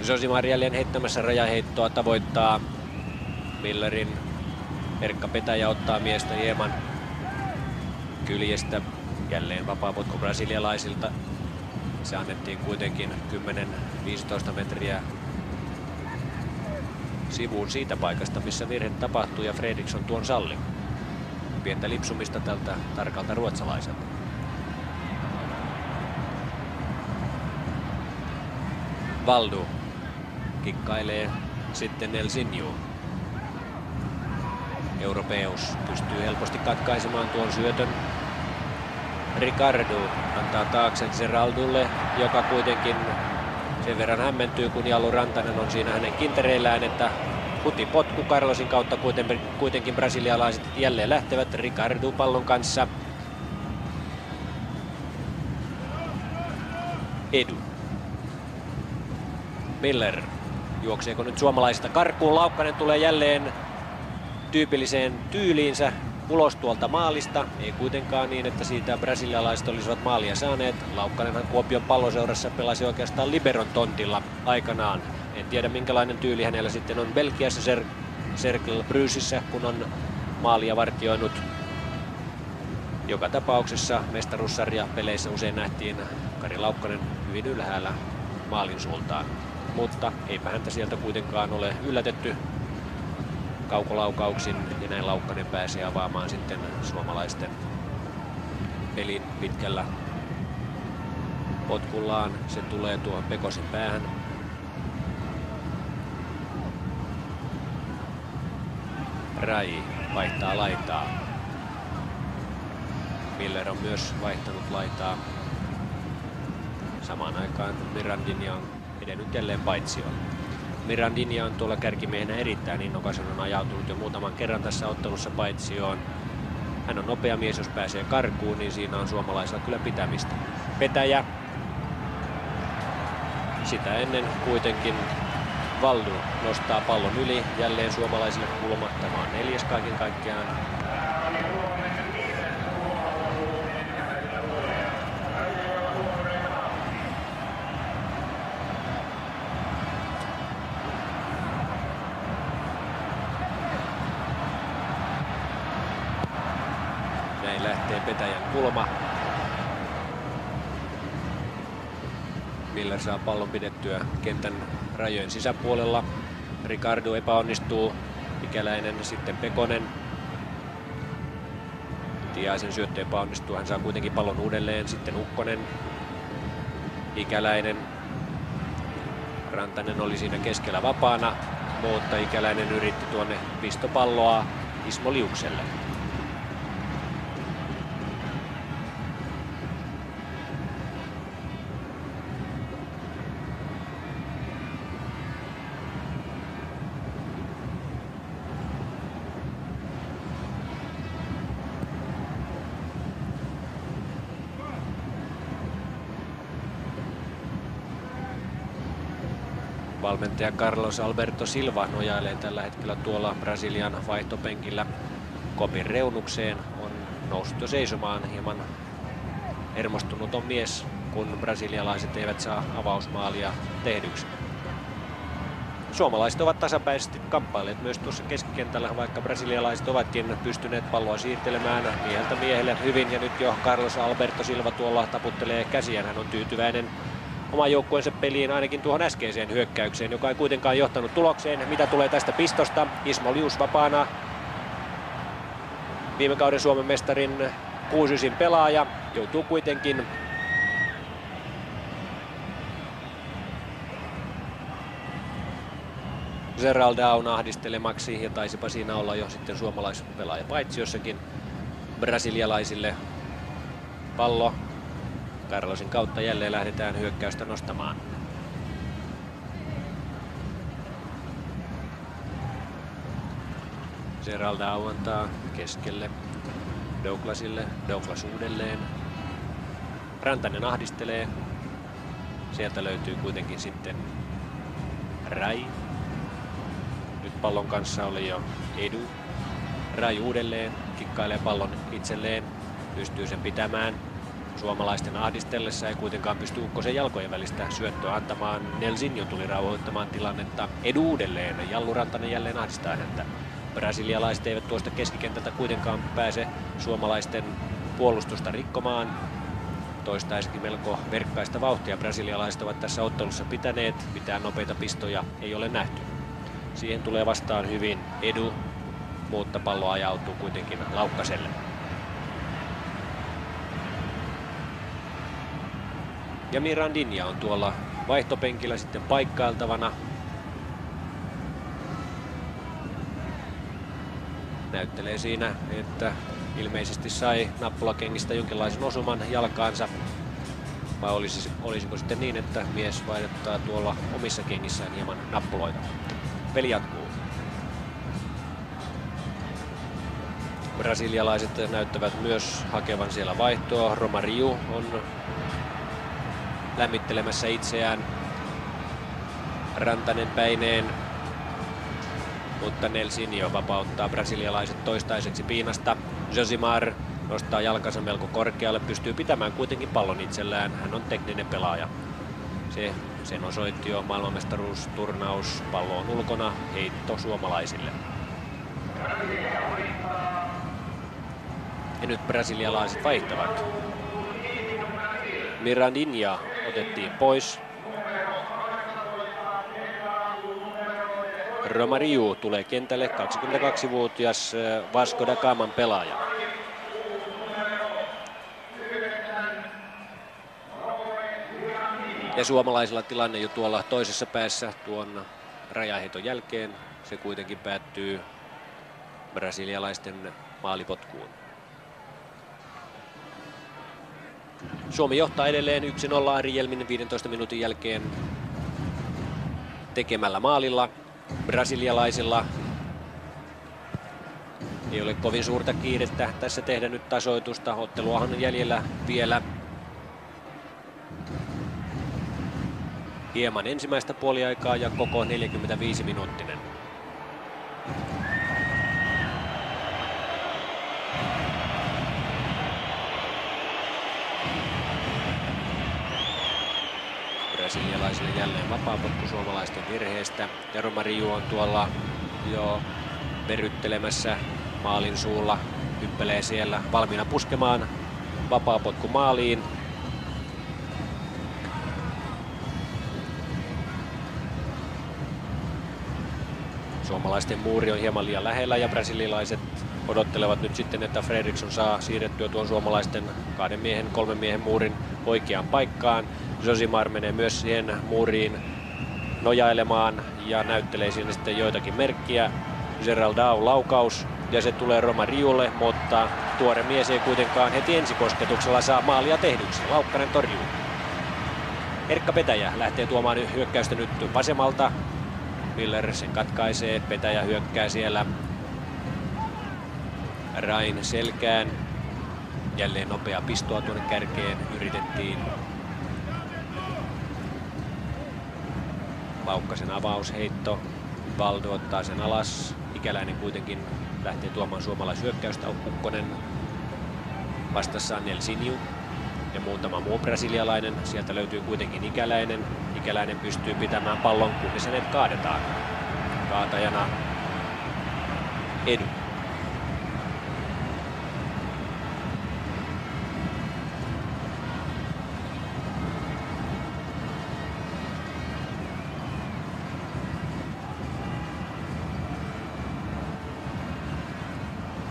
Josimar jälleen heittämässä rajaheittoa, tavoittaa Millerin. Erkka Petäjä ottaa miestä hieman kyljestä. Jälleen vapaapotku brasilialaisilta. Se annettiin kuitenkin 10-15 metriä sivuun siitä paikasta, missä virhe tapahtui, ja Fredriksson tuon salli. Pientä lipsumista tältä tarkalta ruotsalaiselta. Valdu kikkailee sitten Nelsinho. Europeus pystyy helposti katkaisemaan tuon syötön. Ricardo antaa taakse Geraldulle, joka kuitenkin sen verran hämmentyy, kun Jallu Rantanen on siinä hänen kintereillään, että hutipotku Carlosin kautta kuitenkin brasilialaiset jälleen lähtevät. Ricardo pallon kanssa. Edu. Miller. Juokseeko nyt suomalaisista karkuun? Laukkanen tulee jälleen tyypilliseen tyyliinsä ulos tuolta maalista. Ei kuitenkaan niin, että siitä brasilialaiset olisivat maalia saaneet. Laukkanenhan Kuopion Palloseurassa pelasi oikeastaan liberon tontilla aikanaan. En tiedä minkälainen tyyli hänellä sitten on Belgiassa Cercle Brugyssä, kun on maalia vartioinut. Joka tapauksessa mestaruussarja peleissä usein nähtiin Kari Laukkanen hyvin ylhäällä maalin suuntaan. Mutta eipä häntä sieltä kuitenkaan ole yllätetty kaukolaukauksin, ja näin Laukkanen pääsee avaamaan sitten suomalaisten pelin pitkällä potkullaan. Se tulee tuohon Pekosen päähän. Rai vaihtaa laitaa. Miller on myös vaihtanut laitaa. Samaan aikaan Mirandinha on edennyt jälleen paitsioon. Mirandinha on tuolla kärkimiehenä erittäin innokas, on ajautunut jo muutaman kerran tässä ottelussa paitsioon. Hän on nopea mies, jos pääsee karkuun, niin siinä on suomalaisilla kyllä pitämistä. Petäjä. Sitä ennen kuitenkin Valdu nostaa pallon yli, jälleen suomalaisille kulma. Tämä on 4. kaiken kaikkiaan. Näin lähtee Petäjän kulma. Miller saa pallon pidettyä kentän rajojen sisäpuolella. Ricardo epäonnistuu. Ikäläinen, sitten Pekonen. Tiaisen syöttö epäonnistuu. Hän saa kuitenkin pallon uudelleen. Sitten Ukkonen. Ikäläinen. Rantanen oli siinä keskellä vapaana, mutta Ikäläinen yritti tuonne pistopalloa Ismo Liukselle. Valmentaja Carlos Alberto Silva nojailee tällä hetkellä tuolla Brasilian vaihtopenkillä kopin reunukseen. On noussut jo seisomaan, hieman hermostunut on mies, kun brasilialaiset eivät saa avausmaalia tehdyksi. Suomalaiset ovat tasapäisesti kamppailleet myös tuossa keskikentällä, vaikka brasilialaiset ovatkin pystyneet palloa siirtelemään mieheltä miehelle hyvin. Ja nyt jo Carlos Alberto Silva tuolla taputtelee käsiään. Hän on tyytyväinen oman joukkueensa peliin, ainakin tuohon äskeiseen hyökkäykseen, joka ei kuitenkaan johtanut tulokseen. Mitä tulee tästä pistosta? Ismo Lius vapaana. Viime kauden Suomen mestarin 6-9 pelaaja joutuu kuitenkin Geraldaun ahdistelemaksi, ja taisipa siinä olla jo sitten suomalaispelaaja paitsi jossakin brasilialaisille. Pallo Carlosin kautta jälleen lähdetään hyökkäystä nostamaan. Geraldau antaa keskelle Douglasille. Douglas uudelleen. Rantanen ahdistelee. Sieltä löytyy kuitenkin sitten Rai. Nyt pallon kanssa oli jo Edu. Rai uudelleen. Kikkailee pallon itselleen. Pystyy sen pitämään. Suomalaisten ahdistellessa ei kuitenkaan pysty Ukkosen jalkojen välistä syöttöä antamaan. Nelsinho tuli rauhoittamaan tilannetta. Edu uudelleen. Jallu Rantanen jälleen ahdistaa häntä. Brasilialaiset eivät tuosta keskikentältä kuitenkaan pääse suomalaisten puolustusta rikkomaan. Toistaiseksi melko verkkaista vauhtia brasilialaiset ovat tässä ottelussa pitäneet. Mitään nopeita pistoja ei ole nähty. Siihen tulee vastaan hyvin Edu, mutta pallo ajautuu kuitenkin Laukkaselle. Ja Mirandinha on tuolla vaihtopenkillä sitten paikkailtavana. Näyttelee siinä, että ilmeisesti sai nappulakengistä jonkinlaisen osuman jalkaansa. Vai olisiko sitten niin, että mies vaihdottaa tuolla omissa kengissään hieman nappuloita. Peli jatkuu. Brasilialaiset näyttävät myös hakevan siellä vaihtoa. Romario on lämmittelemässä itseään. Rantanen päineen. Mutta Nelsinho vapauttaa brasilialaiset toistaiseksi piinasta. Josimar nostaa jalkansa melko korkealle, pystyy pitämään kuitenkin pallon itsellään. Hän on tekninen pelaaja. Sen osoitti jo maailmanmestaruusturnaus. Pallo on ulkona, heitto suomalaisille. Ja nyt brasilialaiset vaihtavat. Mirandinha otettiin pois. Romario tulee kentälle, 22-vuotias Vasco da Gaman pelaaja. Ja suomalaisilla tilanne jo tuolla toisessa päässä tuon rajaheiton jälkeen. Se kuitenkin päättyy brasilialaisten maalipotkuun. Suomi johtaa edelleen 1-0 Ari Jelmin 15 minuutin jälkeen tekemällä maalilla. Brasilialaisilla ei ole kovin suurta kiirettä tässä tehdä nyt tasoitusta. Otteluahan on jäljellä vielä hieman ensimmäistä puoliaikaa ja koko 45-minuuttinen. Brasilialaisille jälleen vapaapotku suomalaisten virheestä. Ja Romario on tuolla jo verryttelemässä maalin suulla. Hyppelee siellä valmiina puskemaan vapaapotku maaliin. Suomalaisten muuri on hieman liian lähellä ja brasilialaiset odottelevat nyt sitten, että Fredriksson saa siirrettyä tuon suomalaisten 2-3 miehen muurin oikeaan paikkaan. Josimar menee myös siihen muuriin nojailemaan ja näyttelee siinä sitten joitakin merkkiä. Geraldau laukaus ja se tulee Romariolle, mutta tuore mies ei kuitenkaan heti ensikosketuksella saa maalia tehdyksi. Laukkanen torjuu. Erkka Petäjä lähtee tuomaan hyökkäystä nyt vasemmalta. Miller sen katkaisee, Petäjä hyökkää siellä Rain selkään. Jälleen nopea pistoa tuonne kärkeen yritettiin. Laukkasen avausheitto. Valdo ottaa sen alas. Ikäläinen kuitenkin lähtee tuomaan suomalaishyökkäystä. Ukkonen vastassaan Nelsinho ja muutama muu brasilialainen. Sieltä löytyy kuitenkin Ikäläinen. Ikäläinen pystyy pitämään pallon, kunnes hänet kaadetaan. Kaatajana Edu.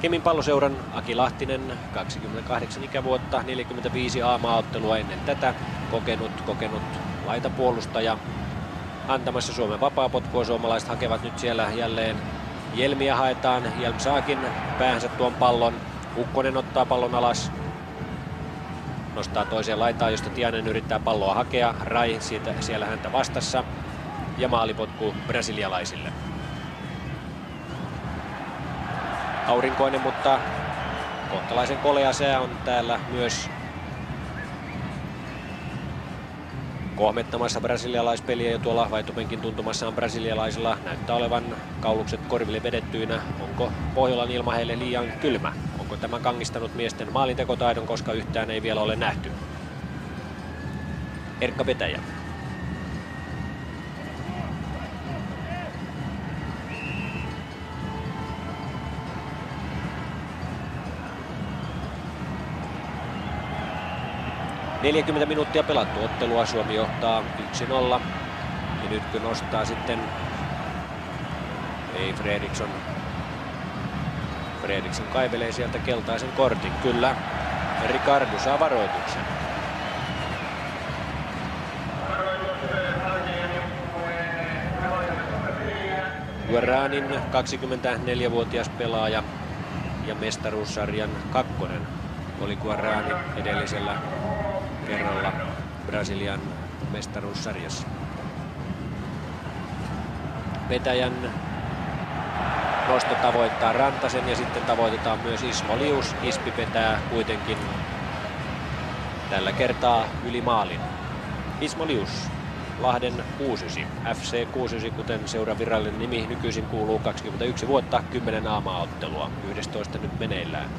Kemin Palloseuran Aki Lahtinen, 28 ikävuotta, 45 A-maaottelua ennen tätä, kokenut laitapuolustaja. Antamassa Suomen vapaapotkua, suomalaiset hakevat nyt siellä jälleen Jelmiä haetaan, Jelm saakin päänsä tuon pallon, Ukkonen ottaa pallon alas, nostaa toiseen laitaan, josta Tiainen yrittää palloa hakea, Rai siellä häntä vastassa ja maalipotku brasilialaisille. Aurinkoinen, mutta kohtalaisen kolea sää on täällä myös kohmettamassa brasilialaispeliä, ja tuolla vaihtopenkin tuntumassaan brasilialaisilla näyttää olevan kaulukset korville vedettyinä. Onko Pohjolan ilma heille liian kylmä? Onko tämä kangistanut miesten maalintekotaidon, koska yhtään ei vielä ole nähty? Erkka Petäjä. – 40 minuuttia pelattu ottelua, Suomi johtaa 1-0. Ja nyt kun nostaa sitten Fredriksson kaivelee sieltä keltaisen kortin. Kyllä, Ricardo saa varoituksen. Guaranin 24-vuotias pelaaja ja mestaruussarjan kakkonen oli Guarani edellisellä kerralla Brasilian mestaruussarjassa. Petäjän nosto tavoittaa Rantasen ja sitten tavoitetaan myös Ismo Lius. Ispi petää kuitenkin tällä kertaa yli maalin. Ismo Lius, Lahden 69, FC 69, kuten seuran virallinen nimi nykyisin kuuluu, 21 vuotta, 10 A-maaottelua, 11 nyt meneillään.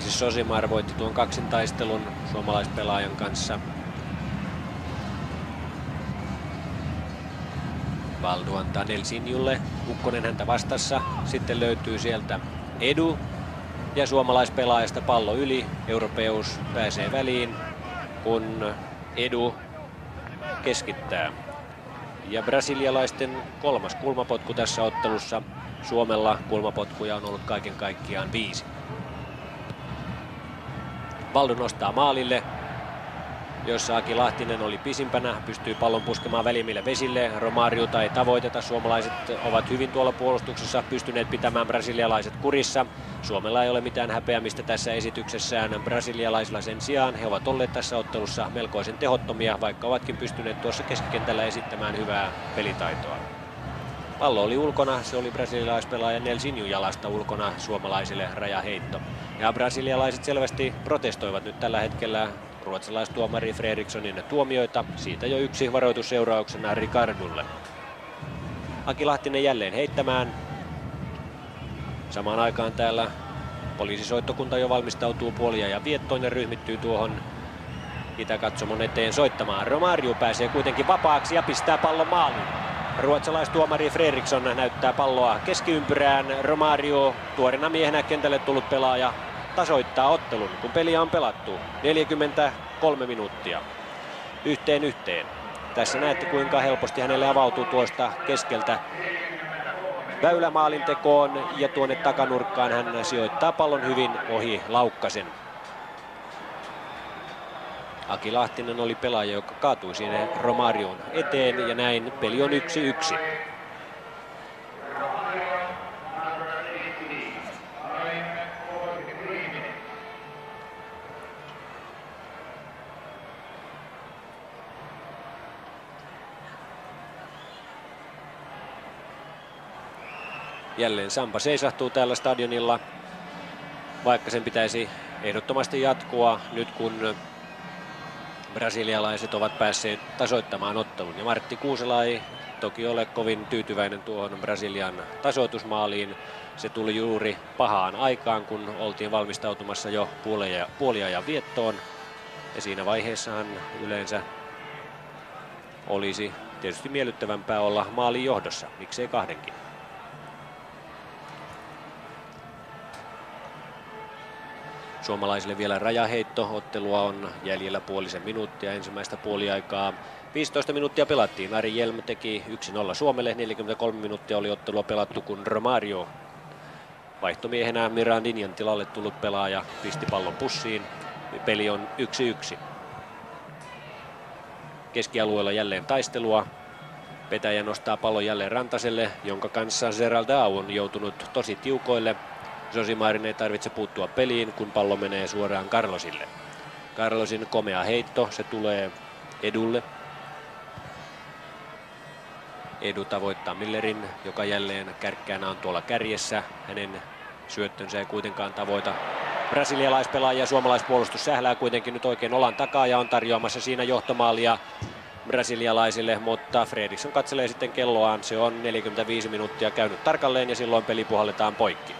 Sosimar voitti tuon kaksintaistelun suomalaispelaajan kanssa. Valdu antaa Nelsinjulle, Kukkonen häntä vastassa. Sitten löytyy sieltä Edu ja suomalaispelaajasta pallo yli. Europeus pääsee väliin, kun Edu keskittää. Ja brasilialaisten kolmas kulmapotku tässä ottelussa. Suomella kulmapotkuja on ollut kaiken kaikkiaan 5. Valdu nostaa maalille, jossa Aki Lahtinen oli pisimpänä, pystyy pallon puskemaan välimille vesille. Romáriota ei tavoiteta, suomalaiset ovat hyvin tuolla puolustuksessa pystyneet pitämään brasilialaiset kurissa. Suomella ei ole mitään häpeämistä tässä esityksessään, brasilialaisilla sen sijaan he ovat olleet tässä ottelussa melkoisen tehottomia, vaikka ovatkin pystyneet tuossa keskikentällä esittämään hyvää pelitaitoa. Pallo oli ulkona, se oli brasilialaispelaaja Nelsinjun jalasta ulkona, suomalaisille rajaheitto. Ja brasilialaiset selvästi protestoivat nyt tällä hetkellä ruotsalaistuomari Fredrikssonin tuomioita. Siitä jo yksi varoitus seurauksena Ricardulle. Aki Lahtinen jälleen heittämään. Samaan aikaan täällä poliisisoittokunta jo valmistautuu puoliajan viettoon ja ryhmittyy tuohon itäkatsomon eteen soittamaan. Romário pääsee kuitenkin vapaaksi ja pistää pallon maaliin. Ruotsalaistuomari Fredriksson näyttää palloa keskiympyrään. Romário, tuorena miehenä kentälle tullut pelaaja, tasoittaa ottelun, kun peliä on pelattu. 43 minuuttia. 1-1. Tässä näette, kuinka helposti hänelle avautuu tuosta keskeltä väylä maalintekoon, ja tuonne takanurkkaan hän sijoittaa pallon hyvin ohi Laukkasen. Aki Lahtinen oli pelaaja, joka kaatui sinne Romárion eteen, ja näin peli on 1-1. Jälleen Sampa seisahtuu täällä stadionilla, vaikka sen pitäisi ehdottomasti jatkua nyt kun brasilialaiset ovat päässeet tasoittamaan ottelun. Ja Martti Kuusela ei toki ole kovin tyytyväinen tuohon Brasilian tasoitusmaaliin. Se tuli juuri pahaan aikaan, kun oltiin valmistautumassa jo puoliajan viettoon. Ja siinä vaiheessahan yleensä olisi tietysti miellyttävämpää olla maalin johdossa, miksei kahdenkin. Suomalaisille vielä rajaheitto. Ottelua on jäljellä puolisen minuuttia ensimmäistä puoliaikaa. 15 minuuttia pelattiin. Ari Hjelm teki 1-0 Suomelle. 43 minuuttia oli ottelua pelattu, kun Romário, vaihtomiehenä Mirandinhan tilalle tullut pelaaja, pisti pallon pussiin. Peli on 1-1. keskialueella jälleen taistelua. Petäjä nostaa pallon jälleen Rantaselle, jonka kanssa Zeraldau on joutunut tosi tiukoille. Zosimarin ei tarvitse puuttua peliin, kun pallo menee suoraan Carlosille. Carlosin komea heitto, se tulee Edulle. Edu tavoittaa Millerin, joka jälleen kärkkäänä on tuolla kärjessä. Hänen syöttönsä ei kuitenkaan tavoita brasilialaispelaaja. Suomalaispuolustus sählää kuitenkin nyt oikein olan takaa ja on tarjoamassa siinä johtomaalia brasilialaisille, mutta Fredriksson katselee sitten kelloaan. Se on 45 minuuttia käynyt tarkalleen ja silloin peli puhalletaan poikki.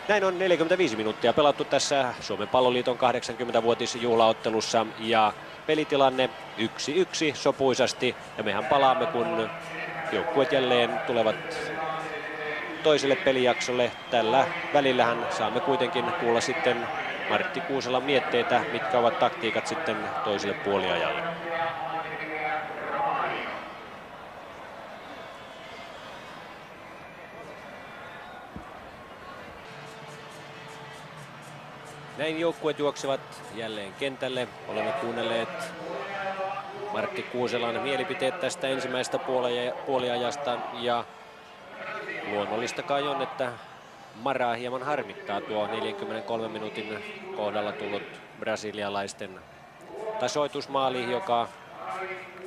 Näin on 45 minuuttia pelattu tässä Suomen Palloliiton 80-vuotisjuhlaottelussa ja pelitilanne 1-1 sopuisasti. Ja mehän palaamme, kun joukkueet jälleen tulevat toiselle pelijaksolle. Tällä välillähän saamme kuitenkin kuulla sitten Martti Kuuselan mietteitä, mitkä ovat taktiikat sitten toiselle puoliajalle. Näin joukkueet juoksevat jälleen kentälle. Olemme kuunnelleet Martti Kuuselan mielipiteet tästä ensimmäisestä puoliajasta ja luonnollista kai on, että Maraa hieman harmittaa tuo 43 minuutin kohdalla tullut brasilialaisten tasoitusmaali, joka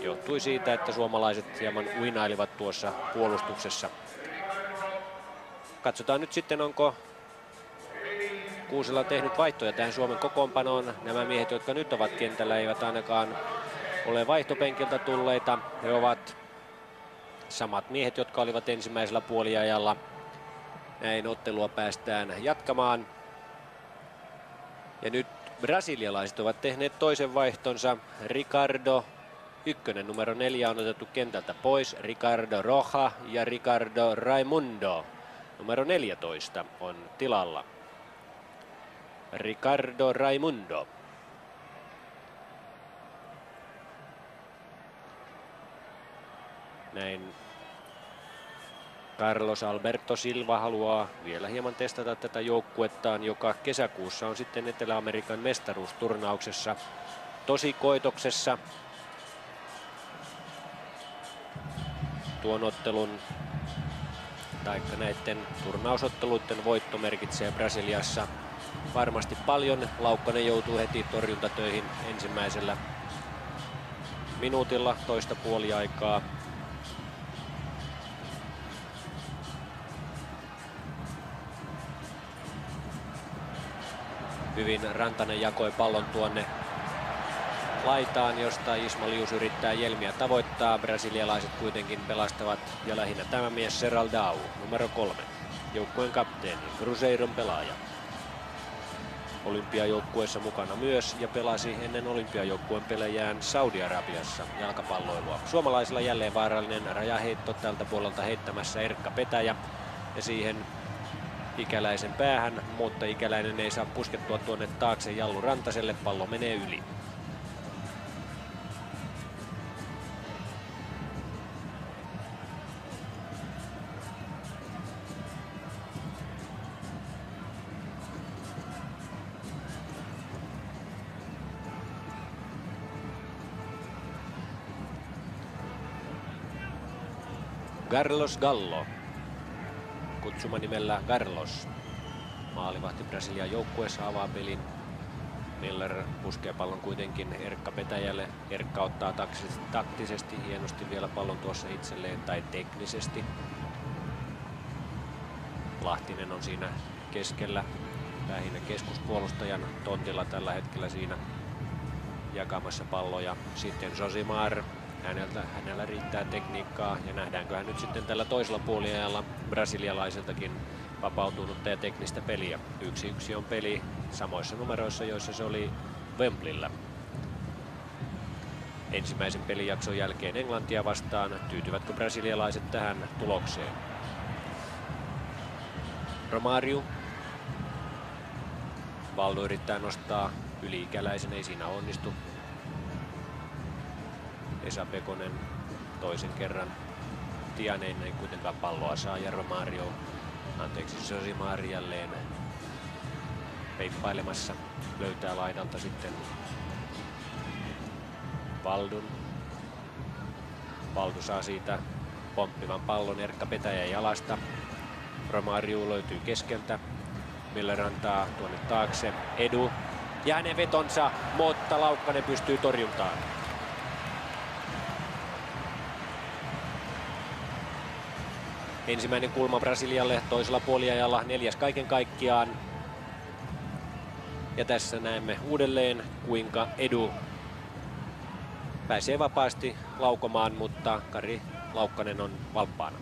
johtui siitä, että suomalaiset hieman uinailivat tuossa puolustuksessa. Katsotaan nyt sitten, onko Kuusela tehnyt vaihtoja tähän Suomen kokoonpanoon. Nämä miehet, jotka nyt ovat kentällä, eivät ainakaan ole vaihtopenkiltä tulleita. He ovat samat miehet, jotka olivat ensimmäisellä puoliajalla. Näin ottelua päästään jatkamaan. Ja nyt brasilialaiset ovat tehneet toisen vaihtonsa. Ricardo ykkönen, numero 4 on otettu kentältä pois. Ricardo Roja ja Ricardo Raimundo, numero 14, on tilalla. Ricardo Raimundo. Näin Carlos Alberto Silva haluaa vielä hieman testata tätä joukkuettaan, joka kesäkuussa on sitten Etelä-Amerikan mestaruusturnauksessa tosikoitoksessa. Tuon ottelun taikka näiden turnausotteluiden voitto merkitsee Brasiliassa varmasti paljon. Laukkanen joutuu heti torjuntatöihin ensimmäisellä minuutilla toista puoliaikaa. Hyvin Rantanen jakoi pallon tuonne laitaan, josta Ismo Lius yrittää Jelmiä tavoittaa. Brasilialaiset kuitenkin pelastavat ja lähinnä tämä mies Zeraldau, numero 3, joukkueen kapteeni, Cruzeiron pelaaja. Olympiajoukkueessa mukana myös ja pelasi ennen olympiajoukkueen pelejään Saudi-Arabiassa jalkapalloilua. Suomalaisilla jälleen vaarallinen rajaheitto tältä puolelta heittämässä Erkka Petäjä ja siihen Ikäläisen päähän, mutta Ikäläinen ei saa puskettua tuonne taakse Jallu Rantaselle, pallo menee yli. Carlos Gallo, kutsumanimellä Carlos. Maalivahti Brasilian joukkueessa avaa pelin. Miller puskee pallon kuitenkin Erkka Petäjälle. Erkka ottaa taktisesti hienosti vielä pallon tuossa itselleen, tai teknisesti. Lahtinen on siinä keskellä, lähinnä keskuspuolustajan tontilla tällä hetkellä siinä jakamassa palloja. Sitten Josimar. Hänellä riittää tekniikkaa ja nähdäänköhän nyt sitten tällä toisella puoliajalla brasilialaisiltakin vapautunutta ja teknistä peliä. 1-1 on peli samoissa numeroissa, joissa se oli Wembleyllä. Ensimmäisen pelijakson jälkeen Englantia vastaan. Tyytyvätkö brasilialaiset tähän tulokseen? Romario. Valdo yrittää nostaa yli-ikäläisen, ei siinä onnistu. Esa Pekonen toisen kerran. Tianein ei kuitenkaan palloa saa ja Romario, Josimar jälleen peippailemassa. Löytää laidalta sitten Valdun. Valdu saa siitä pomppivan pallon Erkka Petäjän jalasta. Romario löytyy keskeltä. Miller antaa tuonne taakse. Edu. Ja hänen vetonsa, mutta Laukkanen pystyy torjuntaan. Ensimmäinen kulma Brasilialle toisella puoliajalla, 4. kaiken kaikkiaan. Ja tässä näemme uudelleen, kuinka Edu pääsee vapaasti laukomaan, mutta Kari Laukkanen on valppaana.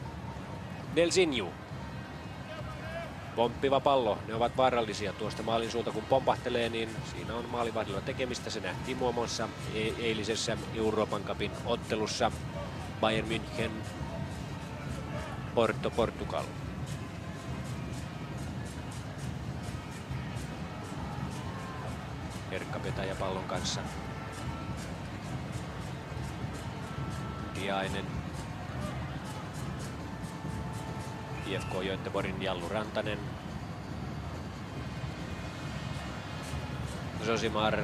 Delzinho. Pomppiva pallo, ne ovat vaarallisia tuosta maalin suulta kun pompahtelee, niin siinä on maalivahdilla tekemistä. Se nähtiin muun muassa eilisessä Euroopan cupin ottelussa Bayern München Portugal. Erkka Petäjä pallon kanssa. Tiainen. IFK Göteborgin Jallu Rantanen. Josimar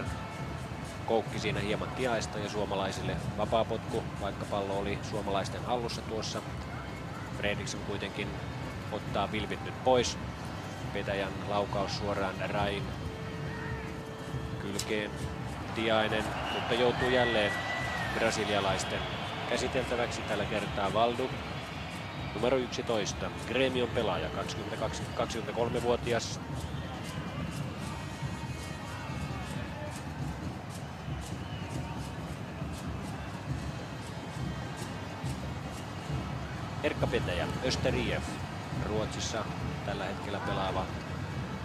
koukki siinä hieman Tiaista ja suomalaisille vapaapotku, vaikka pallo oli suomalaisten hallussa tuossa. Fredriksson kuitenkin ottaa vilpit nyt pois. Petäjän laukaus suoraan Rain kylkeen. Tiainen, mutta joutuu jälleen brasilialaisten käsiteltäväksi tällä kertaa Valdu. Numero 11, Gremion pelaaja, 23-vuotias. Erkka Petäjä, Österrief, Ruotsissa tällä hetkellä pelaava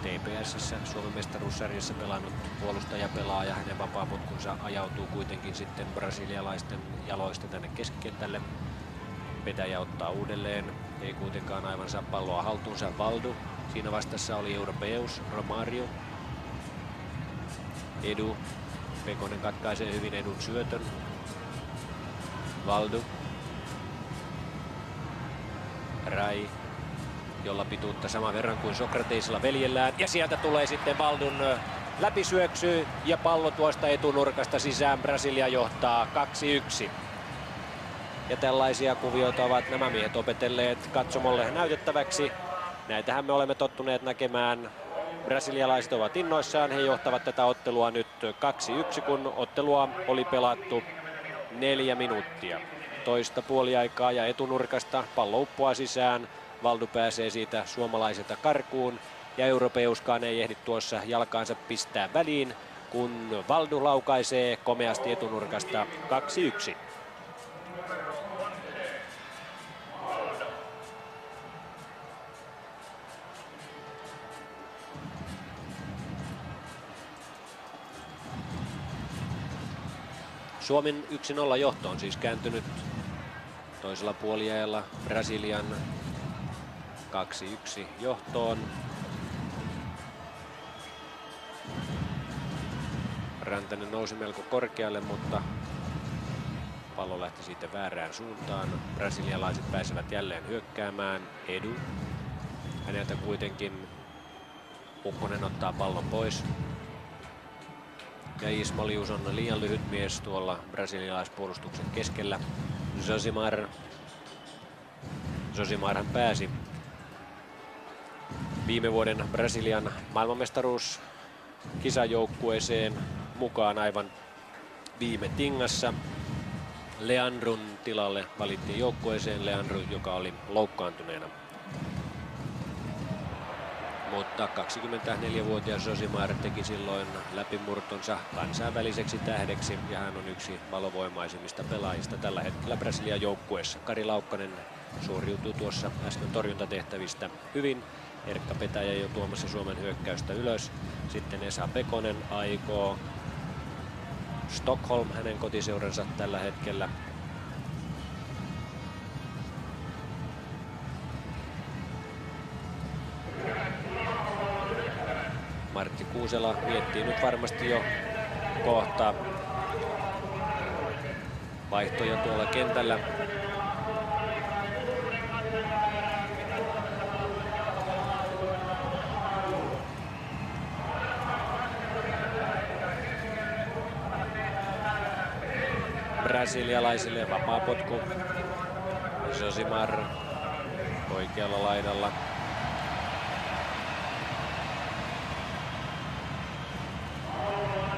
TPS:ssä Suomen mestaruussarjassa pelannut puolustajapelaaja. Hänen vapaapotkunsa ajautuu kuitenkin sitten brasilialaisten jaloista tänne keskikentälle. Petäjä ottaa uudelleen, ei kuitenkaan aivan saa palloa haltuunsa. Valdu, siinä vastassa oli Europeus, Romario. Edu, Pekonen katkaisee hyvin Edun syötön. Valdu. Rai, jolla pituutta saman verran kuin Sokratesilla veljellään. Ja sieltä tulee sitten Valdun läpisyöksy ja pallo tuosta etunurkasta sisään. Brasilia johtaa 2-1. Ja tällaisia kuvioita ovat nämä miehet opetelleet katsomolle näytettäväksi. Näitähän me olemme tottuneet näkemään. Brasilialaiset ovat innoissaan. He johtavat tätä ottelua nyt 2-1, kun ottelua oli pelattu 4 minuuttia. Toista puoliaikaa ja etunurkasta pallo uppoaa sisään. Valdu pääsee siitä suomalaiselta karkuun ja Europeuskaan ei ehdi tuossa jalkaansa pistää väliin, kun Valdu laukaisee komeasti etunurkasta 2-1. Suomen 1-0 johto on siis kääntynyt toisella puoliajalla Brasilian 2-1 johtoon. Rantanen nousi melko korkealle, mutta pallo lähti siitä väärään suuntaan. Brasilialaiset pääsevät jälleen hyökkäämään. Edu. Häneltä kuitenkin Upponen ottaa pallon pois. Ja Ismalius on liian lyhyt mies tuolla brasilialaispuolustuksen keskellä. Josimarhan pääsi viime vuoden Brasilian maailmanmestaruuskisajoukkueeseen mukaan aivan viime tingassa. Leandrun tilalle valittiin joukkueeseen Leandro, joka oli loukkaantuneena. Mutta 24-vuotias Josimar teki silloin läpimurtonsa kansainväliseksi tähdeksi ja hän on yksi valovoimaisimmista pelaajista tällä hetkellä Brasilian joukkueessa. Kari Laukkanen suoriutuu tuossa äsken torjuntatehtävistä hyvin. Erkka Petäjä jo tuomassa Suomen hyökkäystä ylös. Sitten Esa Pekonen aikoo Stockholm, hänen kotiseuransa tällä hetkellä. Martti Kuusela miettii nyt varmasti jo kohta vaihtoja tuolla kentällä. brasilialaisille. Vapaapotku. Josimar oikealla laidalla.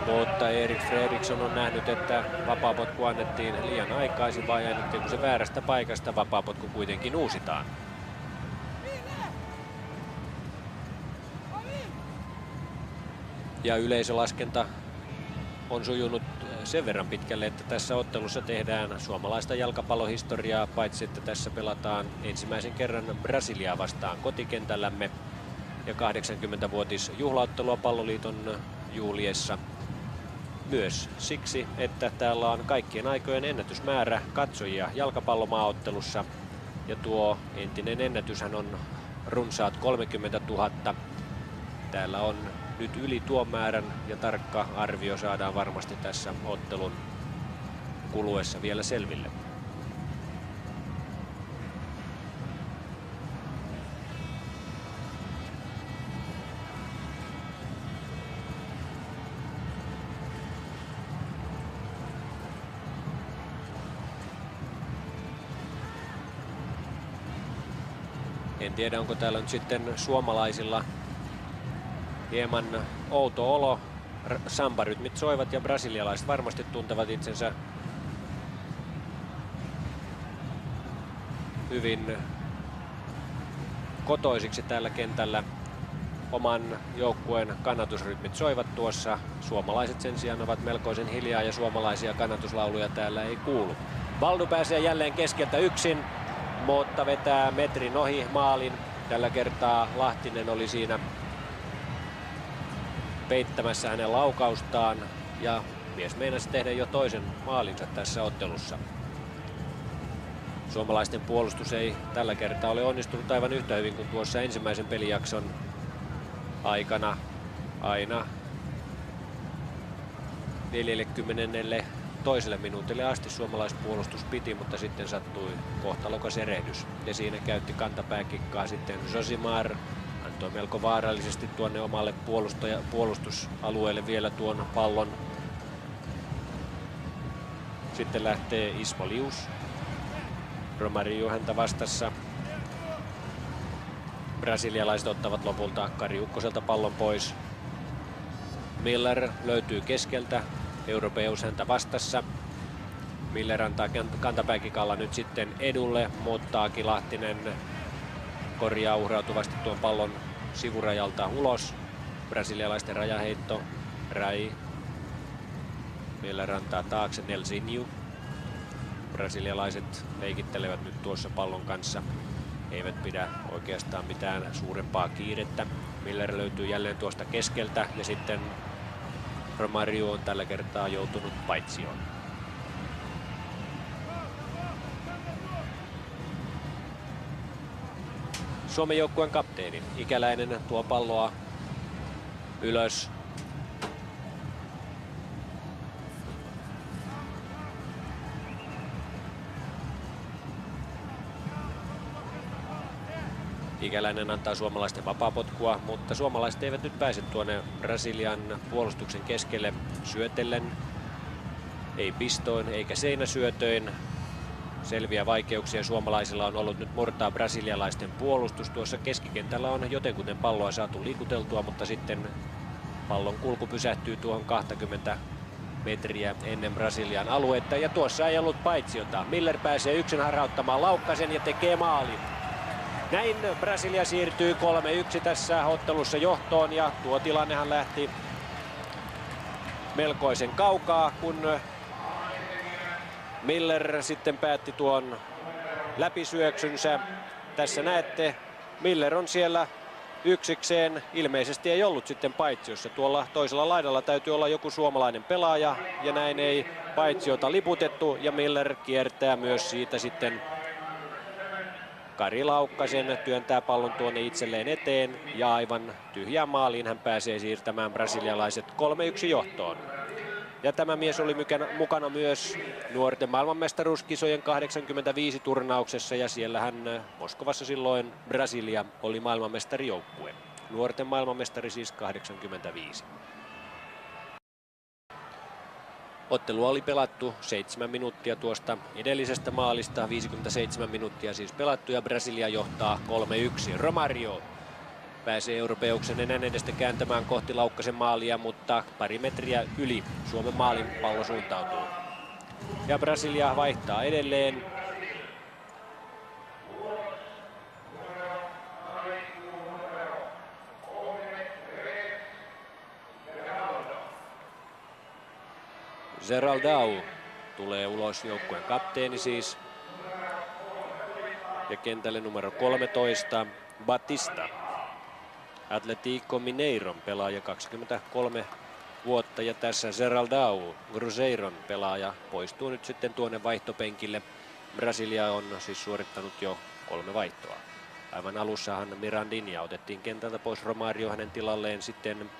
Mutta Erik Fredriksson on nähnyt, että vapaapotku annettiin liian aikaisin, vai annettiinko se väärästä paikasta. Vapaapotku kuitenkin uusitaan. Ja yleisölaskenta on sujunut sen verran pitkälle, että tässä ottelussa tehdään suomalaista jalkapallohistoriaa, paitsi että tässä pelataan ensimmäisen kerran Brasiliaa vastaan kotikentällämme ja 80-vuotis juhlaottelua Palloliiton juhliessa. Myös siksi, että täällä on kaikkien aikojen ennätysmäärä katsojia jalkapallomaaottelussa ja tuo entinen ennätyshän on runsaat 30 000. Täällä on nyt yli tuon määrän ja tarkka arvio saadaan varmasti tässä ottelun kuluessa vielä selville. En tiedä, onko täällä nyt sitten suomalaisilla hieman outo olo. Sambarytmit soivat ja brasilialaiset varmasti tuntevat itsensä hyvin kotoisiksi tällä kentällä. Oman joukkueen kannatusrytmit soivat tuossa. Suomalaiset sen sijaan ovat melkoisen hiljaa ja suomalaisia kannatuslauluja täällä ei kuulu. Valdu pääsee jälleen keskeltä yksin, mutta vetää metrin ohi maalin. Tällä kertaa Lahtinen oli siinä peittämässä hänen laukaustaan ja mies meinasi tehdä jo toisen maalinsa tässä ottelussa. Suomalaisten puolustus ei tällä kertaa ole onnistunut aivan yhtä hyvin kuin tuossa ensimmäisen pelijakson aikana. Aina 42. minuutille asti suomalaispuolustus piti, mutta sitten sattui kohtalokas erehdys. Ja siinä käytti kantapääkikkaa sitten Josimar. Antoi melko vaarallisesti tuonne omalle puolustusalueelle vielä tuon pallon. Sitten lähtee Ismo Lius. Romario häntä vastassa. Brasilialaiset ottavat lopulta Kari Ukkoselta pallon pois. Miller löytyy keskeltä. Europeus häntä vastassa. Miller antaa kantapääkikalla nyt sitten edulle, mutta Aki Lahtinen korjaa uhrautuvasti tuon pallon sivurajalta ulos. Brasilialaisten rajaheitto. Rai. Miller antaa taakse Nelsinho. Brasilialaiset leikittelevät nyt tuossa pallon kanssa. Eivät pidä oikeastaan mitään suurempaa kiirettä. Miller löytyy jälleen tuosta keskeltä ja sitten Romario on tällä kertaa joutunut paitsioon. Suomen joukkueen kapteeni Ikäläinen tuo palloa ylös. Ikäläinen antaa suomalaisten vapaapotkua, mutta suomalaiset eivät nyt pääse tuonne Brasilian puolustuksen keskelle syötellen. Ei pistoin eikä seinäsyötöin. Selviä vaikeuksia suomalaisilla on ollut nyt murtaa brasilialaisten puolustus. Tuossa keskikentällä on jotenkuten palloa saatu liikuteltua, mutta sitten pallon kulku pysähtyy tuohon 20 metriä ennen Brasilian aluetta. Ja tuossa ei ollut paitsiota. Miller pääsee yksin harhauttamaan Laukkasen ja tekee maalin. Näin Brasilia siirtyy 3-1 tässä ottelussa johtoon ja tuo tilannehan lähti melkoisen kaukaa, kun Miller sitten päätti tuon läpisyöksynsä. Tässä näette, Miller on siellä yksikseen. Ilmeisesti ei ollut sitten paitsiossa. Tuolla toisella laidalla täytyy olla joku suomalainen pelaaja ja näin ei paitsiota liputettu ja Miller kiertää myös siitä sitten Kari Laukkasen, työntää pallon tuonne itselleen eteen ja aivan tyhjään maaliin hän pääsee siirtämään brasilialaiset 3-1 johtoon. Ja tämä mies oli mukana myös nuorten maailmanmestaruuskisojen 85 turnauksessa ja siellähän Moskovassa silloin Brasilia oli maailmanmestarijoukkue. Nuorten maailmanmestari siis 85. Ottelu oli pelattu 7 minuuttia tuosta edellisestä maalista, 57 minuuttia siis pelattu ja Brasilia johtaa 3-1. Romario pääsee europeuksen enää edestä kääntämään kohti Laukkasen maalia, mutta pari metriä yli Suomen maalin pallo suuntautuu. Ja Brasilia vaihtaa edelleen. Geraldão tulee ulos, joukkueen kapteeni siis. Ja kentälle numero 13 Batista. Atlético Mineiron pelaaja, 23 vuotta, ja tässä Geraldão, Cruzeiron pelaaja, poistuu nyt sitten tuonne vaihtopenkille. Brasilia on siis suorittanut jo 3 vaihtoa. Aivan alussahan Mirandinha otettiin kentältä pois, Romario hänen tilalleen, sitten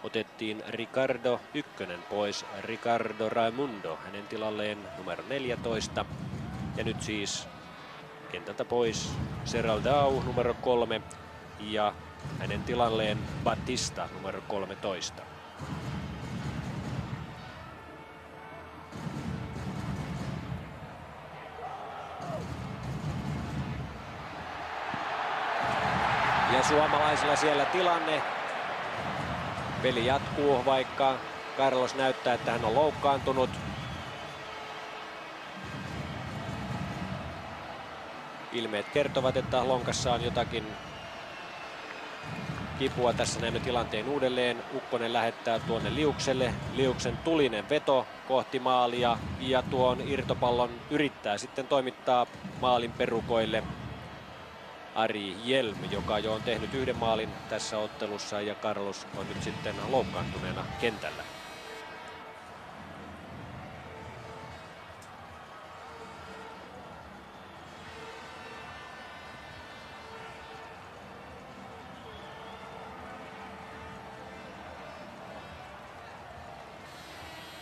otettiin Ricardo Ykkönen pois, Ricardo Raimundo hänen tilalleen numero 14. Ja nyt siis kentältä pois Geraldão numero 3 ja hänen tilalleen Batista numero 13. Ja suomalaisilla siellä tilanne. Peli jatkuu, vaikka Carlos näyttää, että hän on loukkaantunut. Ilmeet kertovat, että lonkassa on jotakin kipua. Tässä näemme tilanteen uudelleen. Ukkonen lähettää tuonne Liukselle. Liuksen tulinen veto kohti maalia ja tuon irtopallon yrittää sitten toimittaa maalin perukoille Ari Hjelm, joka jo on tehnyt 1 maalin tässä ottelussa, ja Carlos on nyt sitten loukkaantuneena kentällä.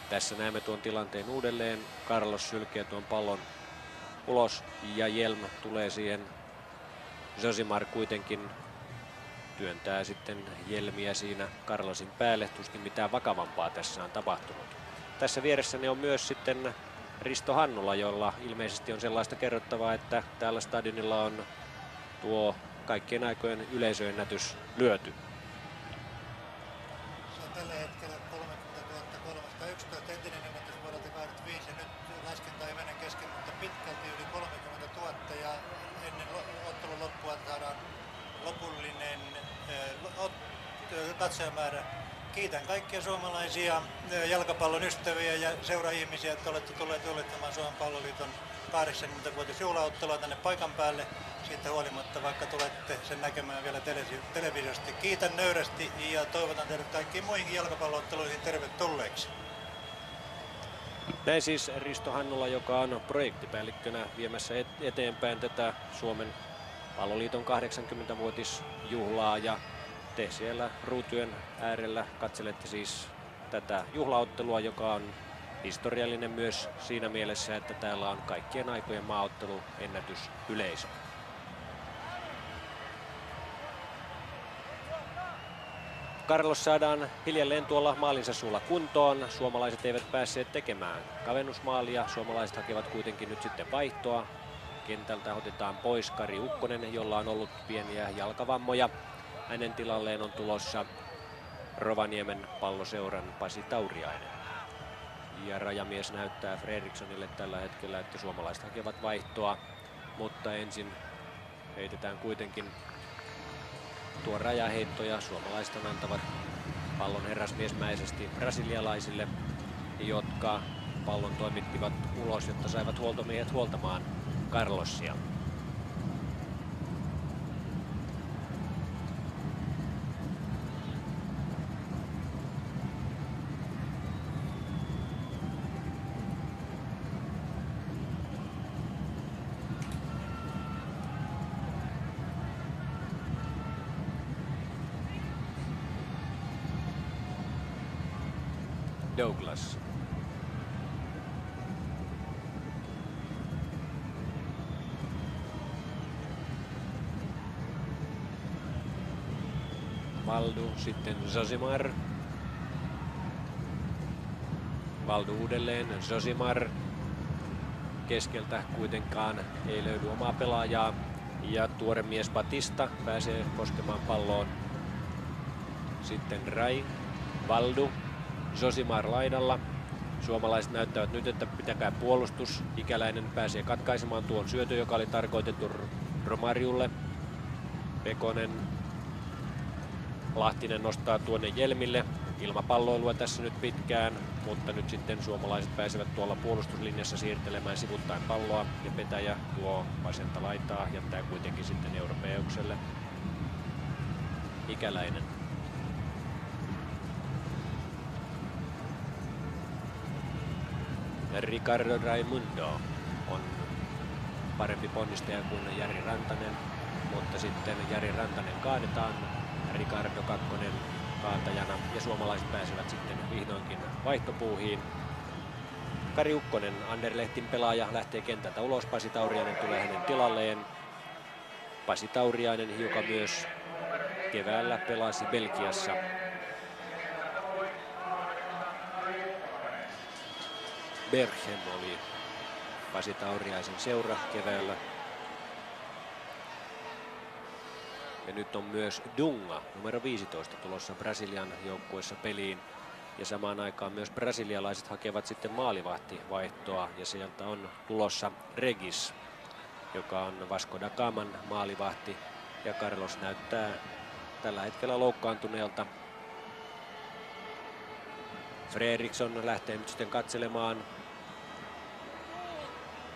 Tässä näemme tuon tilanteen uudelleen. Carlos sylkee tuon pallon ulos ja Hjelm tulee siihen. Josimar kuitenkin työntää sitten Hjelmiä siinä Carlosin päälle. Tuskin mitään vakavampaa tässä on tapahtunut. Tässä vieressäni on myös sitten Risto Hannula, jolla ilmeisesti on sellaista kerrottavaa, että täällä stadionilla on tuo kaikkien aikojen yleisöennätys lyöty. Se on tällä hetkellä 30 311, entinen ennätys vuodelta 85 ja nyt laskenta ei mene kesken, mutta pitkälti yli 30 000 ja ennen ottelun loppua saadaan lopullinen katsojamäärä. Kiitän kaikkia suomalaisia jalkapallon ystäviä ja seuraihmisiä, että olette tulleet juhlittamaan Suomen Palloliiton 80-vuotisjuhlaottelua tänne paikan päälle. Siitä huolimatta, vaikka tulette sen näkemään vielä televisiosta. Kiitän nöyrästi ja toivotan teidät kaikkiin muihinkin jalkapallootteluihin tervetulleeksi. Näin siis Risto Hannula, joka on projektipäällikkönä viemässä eteenpäin tätä Suomen Palloliiton 80-vuotisjuhlaa, ja te siellä ruutujen äärellä katselette siis tätä juhlaottelua, joka on historiallinen myös siinä mielessä, että täällä on kaikkien aikojen maaottelu ennätysyleisö. Carlos saadaan hiljalleen tuolla maalinsa suulla kuntoon. Suomalaiset eivät päässeet tekemään kavennusmaalia. Suomalaiset hakevat kuitenkin nyt sitten vaihtoa. Kentältä otetaan pois Kari Ukkonen, jolla on ollut pieniä jalkavammoja. Hänen tilalleen on tulossa Rovaniemen Palloseuran Pasi Tauriainen. Ja rajamies näyttää Fredrikssonille tällä hetkellä, että suomalaiset hakevat vaihtoa, mutta ensin heitetään kuitenkin tuo rajaheitto ja suomalaiset antavat pallon herrasmiesmäisesti brasilialaisille, jotka pallon toimittivat ulos, jotta saivat huoltomiehet huoltamaan Carlosia. Douglas. Valdu, sitten Josimar. Valdu uudelleen, Josimar. Keskeltä kuitenkaan ei löydy omaa pelaajaa. Ja tuore mies Batista pääsee koskemaan palloon. Sitten Rai, Valdu, Josimar laidalla. Suomalaiset näyttävät nyt, että pitäkää puolustus. Ikäläinen pääsee katkaisemaan tuon syötön, joka oli tarkoitettu Romariolle. Pekonen. Lahtinen nostaa tuonne Jelmille. Ilmapalloilua tässä nyt pitkään, mutta nyt sitten suomalaiset pääsevät tuolla puolustuslinjassa siirtelemään sivuttain palloa. Ja Petäjä tuo vasenta laitaa, jättää kuitenkin sitten Europeukselle. Ikäläinen. Ricardo Raimundo on parempi ponnistaja kuin Jari Rantanen, mutta sitten Jari Rantanen kaadetaan, Ricardo kakkonen kaatajana ja suomalaiset pääsevät sitten vihdoinkin vaihtopuuhiin. Kari Ukkonen, Anderlehtin pelaaja, lähtee kentältä ulos, Pasi Tauriainen tulee hänen tilalleen. Pasi Tauriainen, joka myös keväällä pelasi Belgiassa. Berchem oli Pasi Tauriaisen seura keväällä. Ja nyt on myös Dunga, numero 15, tulossa Brasilian joukkueessa peliin. Ja samaan aikaan myös brasilialaiset hakevat sitten maalivahtivaihtoa. Ja sieltä on tulossa Regis, joka on Vasco da Gaman maalivahti. Ja Carlos näyttää tällä hetkellä loukkaantuneelta. Fredriksson lähtee nyt sitten katselemaan.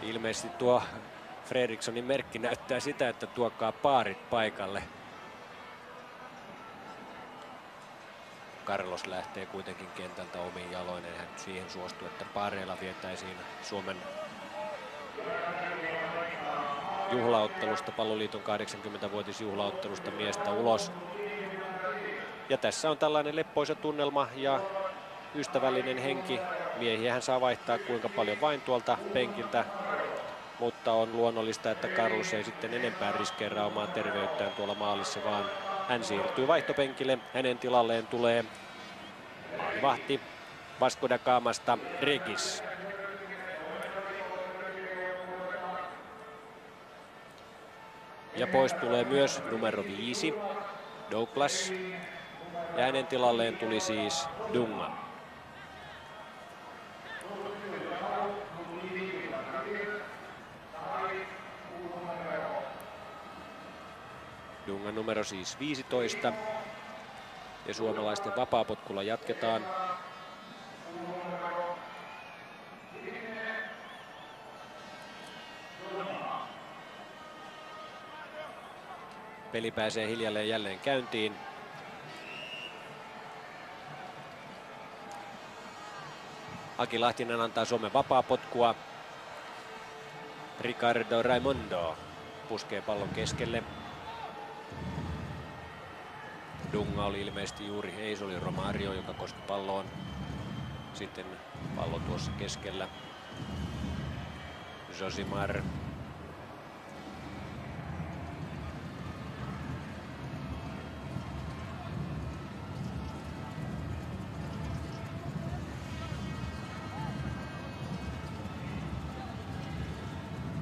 Ilmeisesti tuo Fredrikssonin merkki näyttää sitä, että tuokaa paarit paikalle. Carlos lähtee kuitenkin kentältä omiin jaloinen. Hän siihen suostui, että paareilla vietäisiin Suomen juhlaottelusta, Palloliiton 80-vuotisjuhlaottelusta miestä ulos. Ja tässä on tällainen leppoisa tunnelma ja ystävällinen henki. Miehiä hän saa vaihtaa kuinka paljon vain tuolta penkiltä, mutta on luonnollista, että Carlos ei sitten enempää riskeeraa omaa terveyttään tuolla maalissa, vaan hän siirtyy vaihtopenkille. Hänen tilalleen tulee vahti Vasco da Gamasta Regis. Ja pois tulee myös numero 5, Douglas. Ja hänen tilalleen tuli siis Dunga. Dunga numero siis 15. Ja suomalaisten vapaapotkulla jatketaan. Peli pääsee hiljalleen jälleen käyntiin. Aki Lahtinen antaa Suomen vapaapotkua. Ricardo Raimundo puskee pallon keskelle. Dunga oli ilmeisesti juuri, ei se oli Romario, joka koski palloon. Sitten pallo tuossa keskellä. Josimar.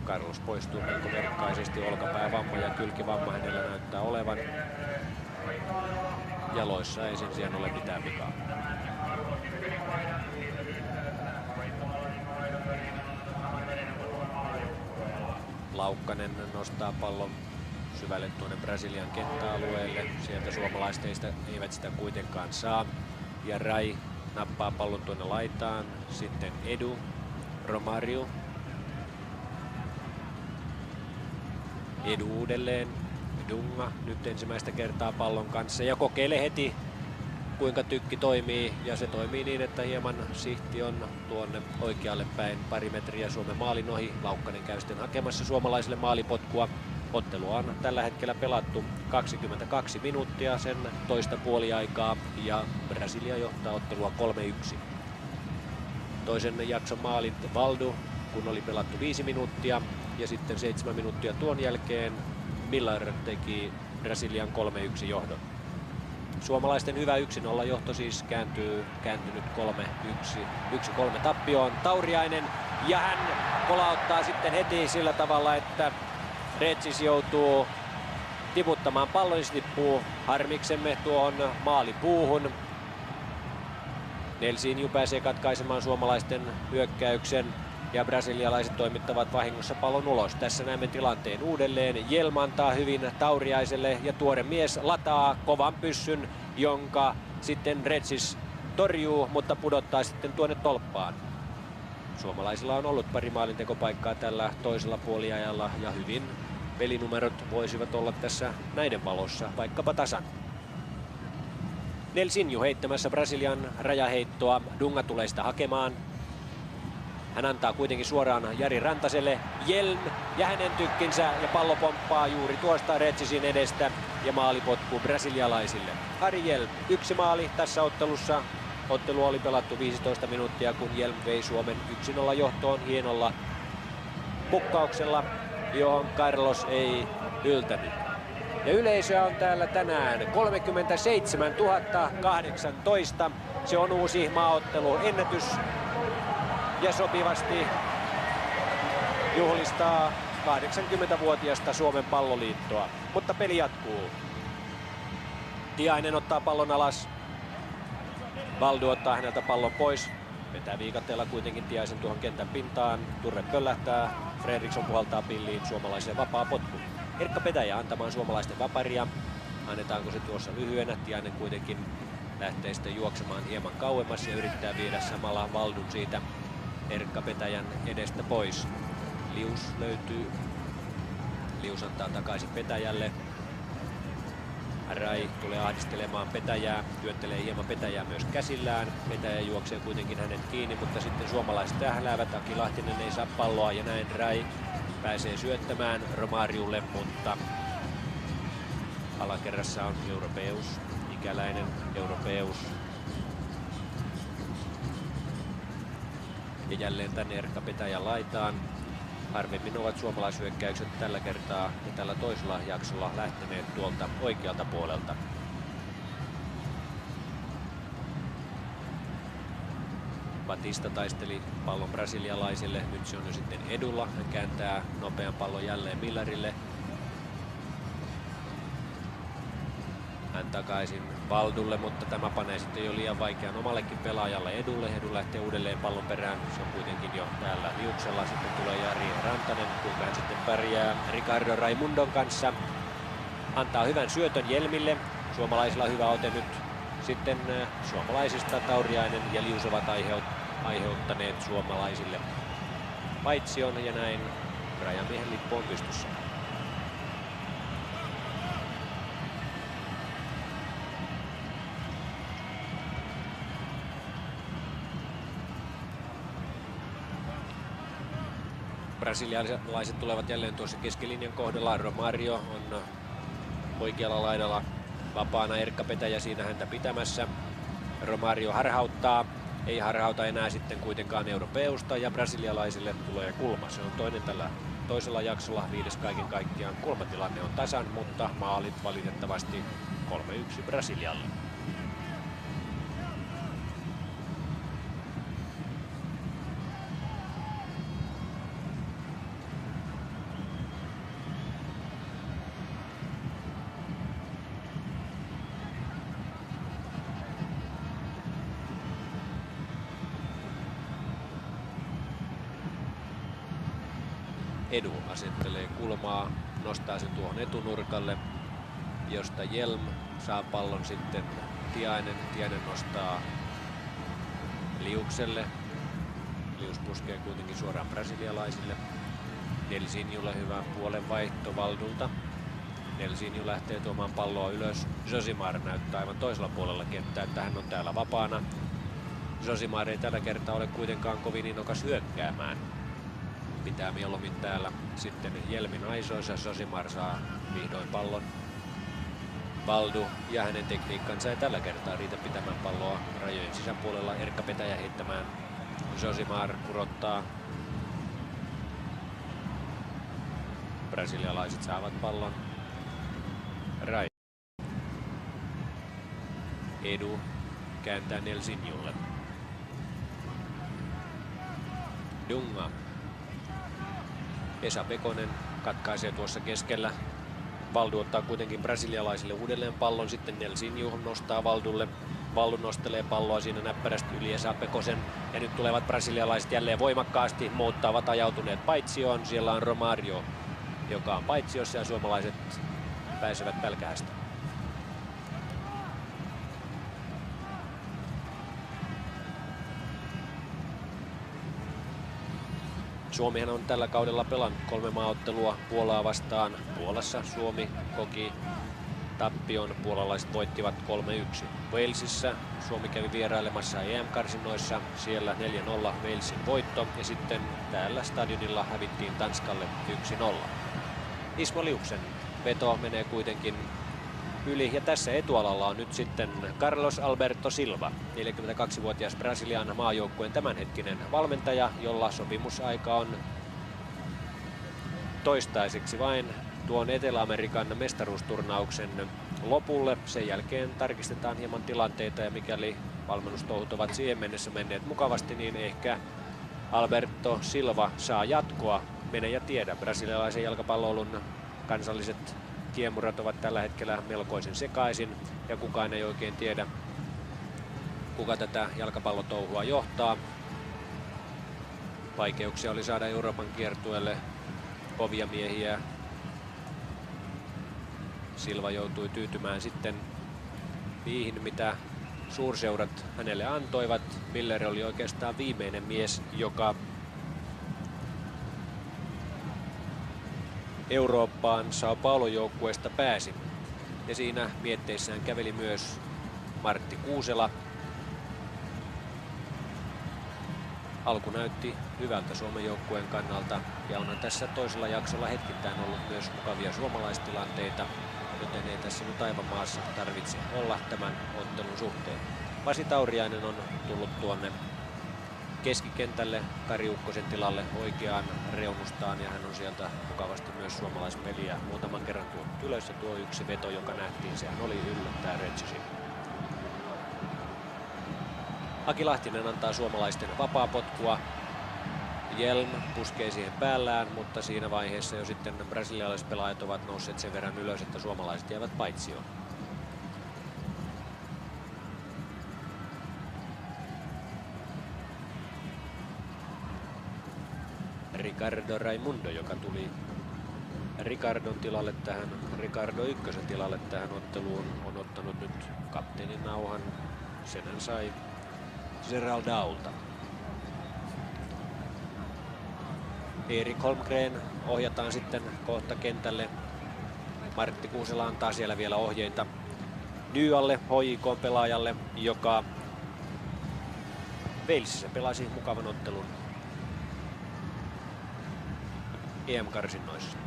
Carlos poistuu melko verkkaisesti, olkapäävamma ja kylkivamma hänellä näyttää olevan. Jaloissa ei sen sijaan ole mitään vikaa. Laukkanen nostaa pallon syvälle tuonne Brasilian kenttäalueelle. Sieltä suomalaiset eivät sitä kuitenkaan saa. Ja Rai nappaa pallon tuonne laitaan. Sitten Edu, Romario. Edu uudelleen. Dunga nyt ensimmäistä kertaa pallon kanssa ja kokeilee heti kuinka tykki toimii, ja se toimii niin, että hieman sihti on tuonne oikealle päin pari metriä Suomen maalin ohi. Laukkanen käy sitten hakemassa suomalaiselle maalipotkua. Ottelua on tällä hetkellä pelattu 22 minuuttia, sen toista puoliaikaa, ja Brasilia johtaa ottelua 3-1. Toisen jakson maalit Valdu, kun oli pelattu 5 minuuttia, ja sitten 7 minuuttia tuon jälkeen Millar teki Brasilian 3-1 johdon. Suomalaisten hyvä 1-0 johto siis kääntynyt 1-3 tappioon. Tauriainen, ja hän kolauttaa sitten heti sillä tavalla, että Retsis joutuu tiputtamaan pallon, se tippuu harmiksemme tuohon maalipuuhun. Nelsinju pääsee katkaisemaan suomalaisten hyökkäyksen ja brasilialaiset toimittavat vahingossa pallon ulos. Tässä näemme tilanteen uudelleen. Hjelm antaa hyvin Tauriaiselle ja tuore mies lataa kovan pyssyn, jonka sitten Retsis torjuu, mutta pudottaa sitten tuonne tolppaan. Suomalaisilla on ollut pari maalintekopaikkaa tällä toisella puoliajalla ja hyvin pelinumerot voisivat olla tässä näiden valossa vaikkapa tasan. Nelsinju heittämässä Brasilian rajaheittoa. Dunga tulee sitä hakemaan. Hän antaa kuitenkin suoraan Jari Rantaselle. Hjelm ja hänen tykkinsä ja pallo pomppaa juuri tuosta Retsisin edestä ja maalipotku brasilialaisille. Ari Hjelm, 1 maali tässä ottelussa. Ottelu oli pelattu 15 minuuttia, kun Hjelm vei Suomen 1-0 johtoon hienolla pukkauksella, johon Carlos ei yltänyt. Ja yleisöä on täällä tänään 37 018. Se on uusi maaotteluennätys ja sopivasti juhlistaa 80-vuotiasta Suomen palloliittoa. Mutta peli jatkuu. Tiainen ottaa pallon alas. Valdu ottaa häneltä pallon pois. Vetää viikatteella kuitenkin Tiaisen tuohon kentän pintaan. Turve pöllähtää. Fredriksson puhaltaa pilliin suomalaiseen vapaa potku. Erkka Petäjä antamaan suomalaisten vaparia. Annetaanko se tuossa lyhyenä? Tiainen kuitenkin lähtee sitten juoksemaan hieman kauemmas ja yrittää viedä samalla Valdun siitä Erkka Petäjän edestä pois. Lius löytyy. Lius antaa takaisin Petäjälle. Rai tulee ahdistelemaan Petäjää, työttelee hieman Petäjää myös käsillään. Petäjä juoksee kuitenkin hänet kiinni, mutta sitten suomalaiset tähläävät. Aki Lahtinen ei saa palloa ja näin Rai pääsee syöttämään Romariolle, mutta alakerrassa on Europeus, ikäläinen Europeus. Ja jälleen tänne Erkka Petäjän laitaan. Harvemmin ovat suomalaishyökkäykset tällä kertaa ja tällä toisella jaksolla lähteneet tuolta oikealta puolelta. Batista taisteli pallon brasilialaisille, nyt se on jo sitten edulla. Hän kääntää nopean pallon jälleen Millarille. Hän takaisin Valdulle, mutta tämä panee sitten jo liian vaikean omallekin pelaajalle edulle. Edu lähtee uudelleen pallon perään. Se on kuitenkin jo täällä liuksella. Sitten tulee Jari Rantanen, kuinka hän sitten pärjää Ricardo Raimundon kanssa. Antaa hyvän syötön Hjelmille. Suomalaisilla hyvä ote nyt. Sitten suomalaisista Tauriainen ja Lius ovat aiheuttaneet suomalaisille paitsion ja näin rajamiehen lippu on pystyssä. Brasilialaiset tulevat jälleen tuossa keskilinjan kohdalla. Romario on oikealla laidalla vapaana, Erkka Petäjä siinä häntä pitämässä. Romario harhauttaa, ei harhauta enää sitten kuitenkaan Europeusta ja brasilialaisille tulee kulma. Se on toinen tällä toisella jaksolla, 5 kaiken kaikkiaan. Kulmatilanne on tasan, mutta maalit valitettavasti 3-1 Brasilialle. Edu asettelee kulmaa, nostaa sen tuohon etunurkalle, josta Hjelm saa pallon sitten Tiainen. Tiainen nostaa Liukselle. Lius puskee kuitenkin suoraan brasilialaisille. Nelsinjulle hyvä puolenvaihto Valdulta. Nelsinju lähtee tuomaan palloa ylös. Josimar näyttää aivan toisella puolella kenttää, että hän on täällä vapaana. Josimar ei tällä kertaa ole kuitenkaan kovin innokas hyökkäämään. Pitää mieluummin täällä sitten Hjelmin aisoissa. Josimar saa vihdoin pallon. Valdu ja hänen tekniikkansa ei tällä kertaa riitä pitämään palloa rajojen sisäpuolella. Erkka Petäjä heittämään. Josimar kurottaa. Brasilialaiset saavat pallon. Rai. Edu kääntää Nelsinjulle. Dunga. Esa Pekonen katkaisee tuossa keskellä. Valdu ottaa kuitenkin brasilialaisille uudelleen pallon. Sitten Nelsinju nostaa Valdulle. Valdu nostelee palloa siinä näppärästi yli Esa Pekosen. Ja nyt tulevat brasilialaiset jälleen voimakkaasti. Muut ovat ajautuneet paitsioon. Siellä on Romario, joka on paitsiossa, ja suomalaiset pääsevät pälkähästä. Suomihan on tällä kaudella pelannut 3 maaottelua Puolaa vastaan. Puolassa Suomi koki tappion, puolalaiset voittivat 3-1. Walesissa Suomi kävi vierailemassa EM-karsinnoissa, siellä 4-0 Walesin voitto, ja sitten täällä stadionilla hävittiin Tanskalle 1-0. Ismo Liuksen veto menee kuitenkin yli, ja tässä etualalla on nyt sitten Carlos Alberto Silva, 42-vuotias Brasilian maajoukkueen tämänhetkinen valmentaja, jolla sopimusaika on toistaiseksi vain tuon Etelä-Amerikan mestaruusturnauksen lopulle. Sen jälkeen tarkistetaan hieman tilanteita, ja mikäli valmennustouhut ovat siihen mennessä menneet mukavasti, niin ehkä Alberto Silva saa jatkoa. Mene ja tiedä. Brasilialaisen jalkapallon kansalliset kiemurat ovat tällä hetkellä melkoisen sekaisin, ja kukaan ei oikein tiedä, kuka tätä jalkapallotouhua johtaa. Vaikeuksia oli saada Euroopan kiertueelle kovia miehiä. Silva joutui tyytymään sitten niihin, mitä suurseurat hänelle antoivat. Miller oli oikeastaan viimeinen mies, joka Eurooppaan São Paulon joukkueesta pääsi. Ja siinä mietteissään käveli myös Martti Kuusela. Alku näytti hyvältä Suomen joukkueen kannalta, ja onhan tässä toisella jaksolla hetkittäin ollut myös mukavia suomalaistilanteita, joten ei tässä nyt aivan maassa tarvitse olla tämän ottelun suhteen. Pasi Tauriainen on tullut tuonne keskikentälle Kari Ukkosen tilalle oikeaan reunustaan, ja hän on sieltä mukavasti myös suomalaispeliä muutaman kerran tuonut ylös, ja tuo yksi veto, joka nähtiin, sehän oli yllättää Retsusin. Aki Lahtinen antaa suomalaisten vapaapotkua. Jelm puskee siihen päällään, mutta siinä vaiheessa jo sitten brasilialaiset pelaajat ovat nousseet sen verran ylös, että suomalaiset jäävät paitsioon. Ricardo Raimundo, joka tuli Ricardon tilalle tähän, Ricardo Ykkösen tilalle tähän otteluun, on ottanut nyt kapteenin nauhan. Sen hän sai Geraldaulta. Erik Holmgren ohjataan sitten kohta kentälle. Martti Kuusela antaa siellä vielä ohjeita Nyalle, HJK-pelaajalle, joka Walesissa pelasi mukavan ottelun EM-karsinnoissa.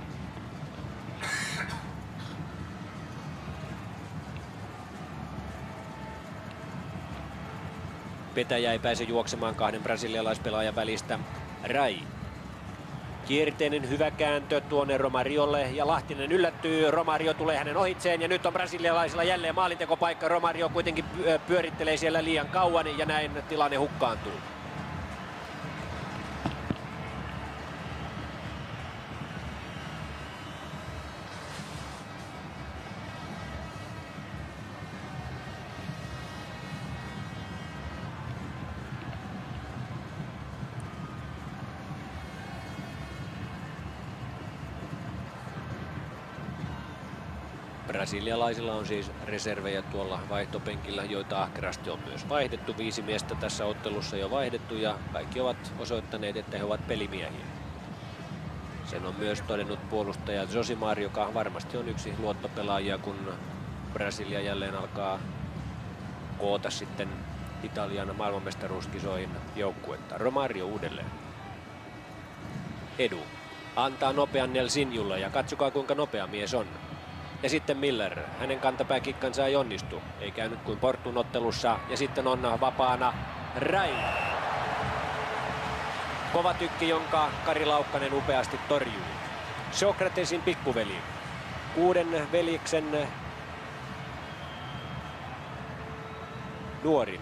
Petäjä ei pääse juoksemaan 2 brasilialaispelaajan välistä. Rai. Kierteinen hyvä kääntö tuonne Romariolle, ja Lahtinen yllättyy. Romario tulee hänen ohitseen, ja nyt on brasilialaisilla jälleen maalintekopaikka. Romario kuitenkin pyörittelee siellä liian kauan, ja näin tilanne hukkaantuu. Brasilialaisilla on siis reservejä tuolla vaihtopenkillä, joita ahkerasti on myös vaihdettu. 5 miestä tässä ottelussa jo vaihdettu, ja kaikki ovat osoittaneet, että he ovat pelimiehiä. Sen on myös todennut puolustaja Josimar, joka varmasti on yksi luottopelaajia, kun Brasilia jälleen alkaa koota sitten Italian maailmanmestaruuskisoihin joukkuetta. Romario uudelleen. Edu antaa nopean Nelsinjulle, ja katsokaa kuinka nopea mies on. Ja sitten Miller, hänen kantapääkikkansa ei onnistu, ei käynyt kuin Portun ottelussa, ja sitten on vapaana Rai. Kova tykki, jonka Kari Laukkanen upeasti torjuu. Sokratesin pikkuveli, 6 veljeksen nuorin.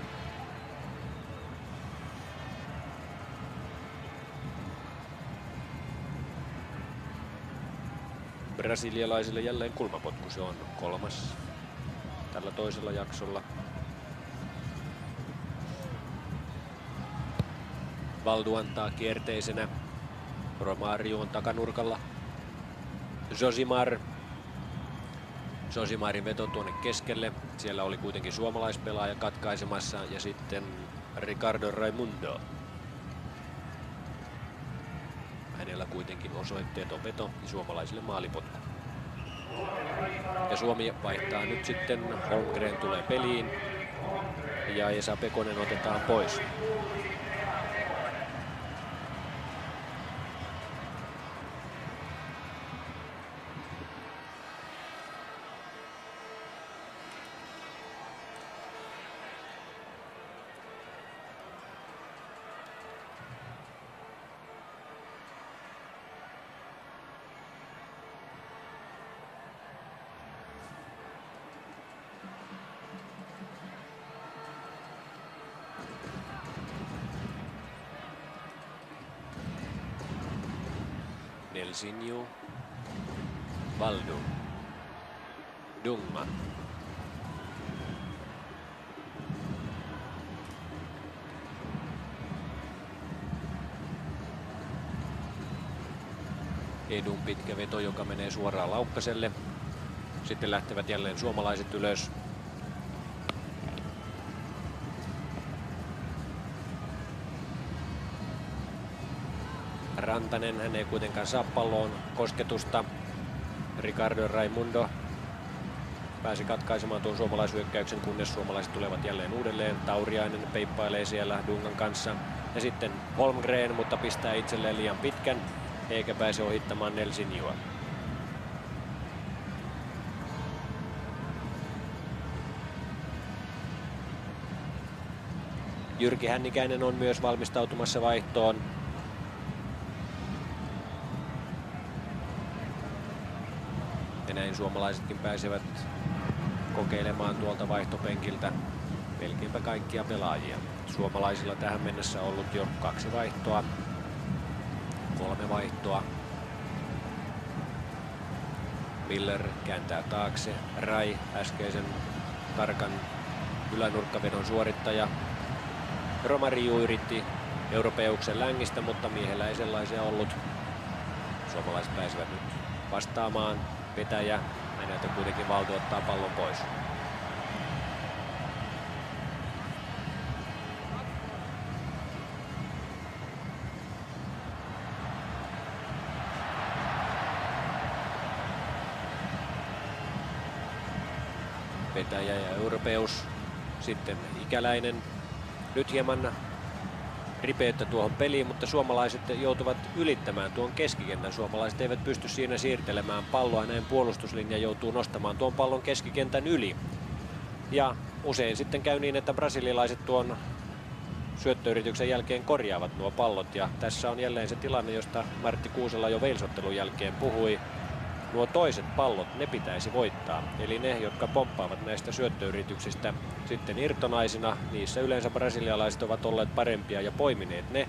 Brasilialaisille jälleen kulmapotku, se on 3. tällä toisella jaksolla. Valdu antaa kierteisenä. Romario on takanurkalla. Josimarin veto tuonne keskelle. Siellä oli kuitenkin suomalaispelaaja katkaisemassa ja sitten Ricardo Raimundo. Hänellä kuitenkin osoitteeton veto ja suomalaisille maalipotku. Ja Suomi vaihtaa nyt sitten. Holmgren tulee peliin ja Esa Pekonen otetaan pois. Nelsinho, Valdu, Dumma. Edun pitkä veto, joka menee suoraan Laukkaselle. Sitten lähtevät jälleen suomalaiset ylös. Rantanen, hän ei kuitenkaan saa palloon kosketusta. Ricardo Raimundo pääsi katkaisemaan tuon suomalaishyökkäyksen, kunnes suomalaiset tulevat jälleen uudelleen. Tauriainen peippailee siellä Dungan kanssa. Ja sitten Holmgren, mutta pistää itselleen liian pitkän, eikä pääse ohittamaan Nelsinhoa. Jyrki Hännikäinen on myös valmistautumassa vaihtoon. Ja näin suomalaisetkin pääsevät kokeilemaan tuolta vaihtopenkiltä melkeinpä kaikkia pelaajia. Suomalaisilla tähän mennessä on ollut jo 2 vaihtoa, 3 vaihtoa. Miller kääntää taakse. Rai, äskeisen tarkan ylänurkkavedon suorittaja. Romario yritti Europeuksen längistä, mutta miehellä ei sellaisia ollut. Suomalaiset pääsevät nyt vastaamaan. Vetäjä, häneltä kuitenkin Valdu ottaa pallon pois. Vetäjä ja Europeus, sitten Ikäläinen. Nyt hieman ripeyttä tuohon peliin, mutta suomalaiset joutuvat ylittämään tuon keskikentän. Suomalaiset eivät pysty siinä siirtelemään palloa, näin puolustuslinja joutuu nostamaan tuon pallon keskikentän yli. Ja usein sitten käy niin, että brasilialaiset tuon syöttöyrityksen jälkeen korjaavat nuo pallot. Ja tässä on jälleen se tilanne, josta Martti Kuusela jo Wales-ottelun jälkeen puhui. Nuo toiset pallot, ne pitäisi voittaa. Eli ne, jotka pomppaavat näistä syöttöyrityksistä sitten irtonaisina, niissä yleensä brasilialaiset ovat olleet parempia ja poimineet ne.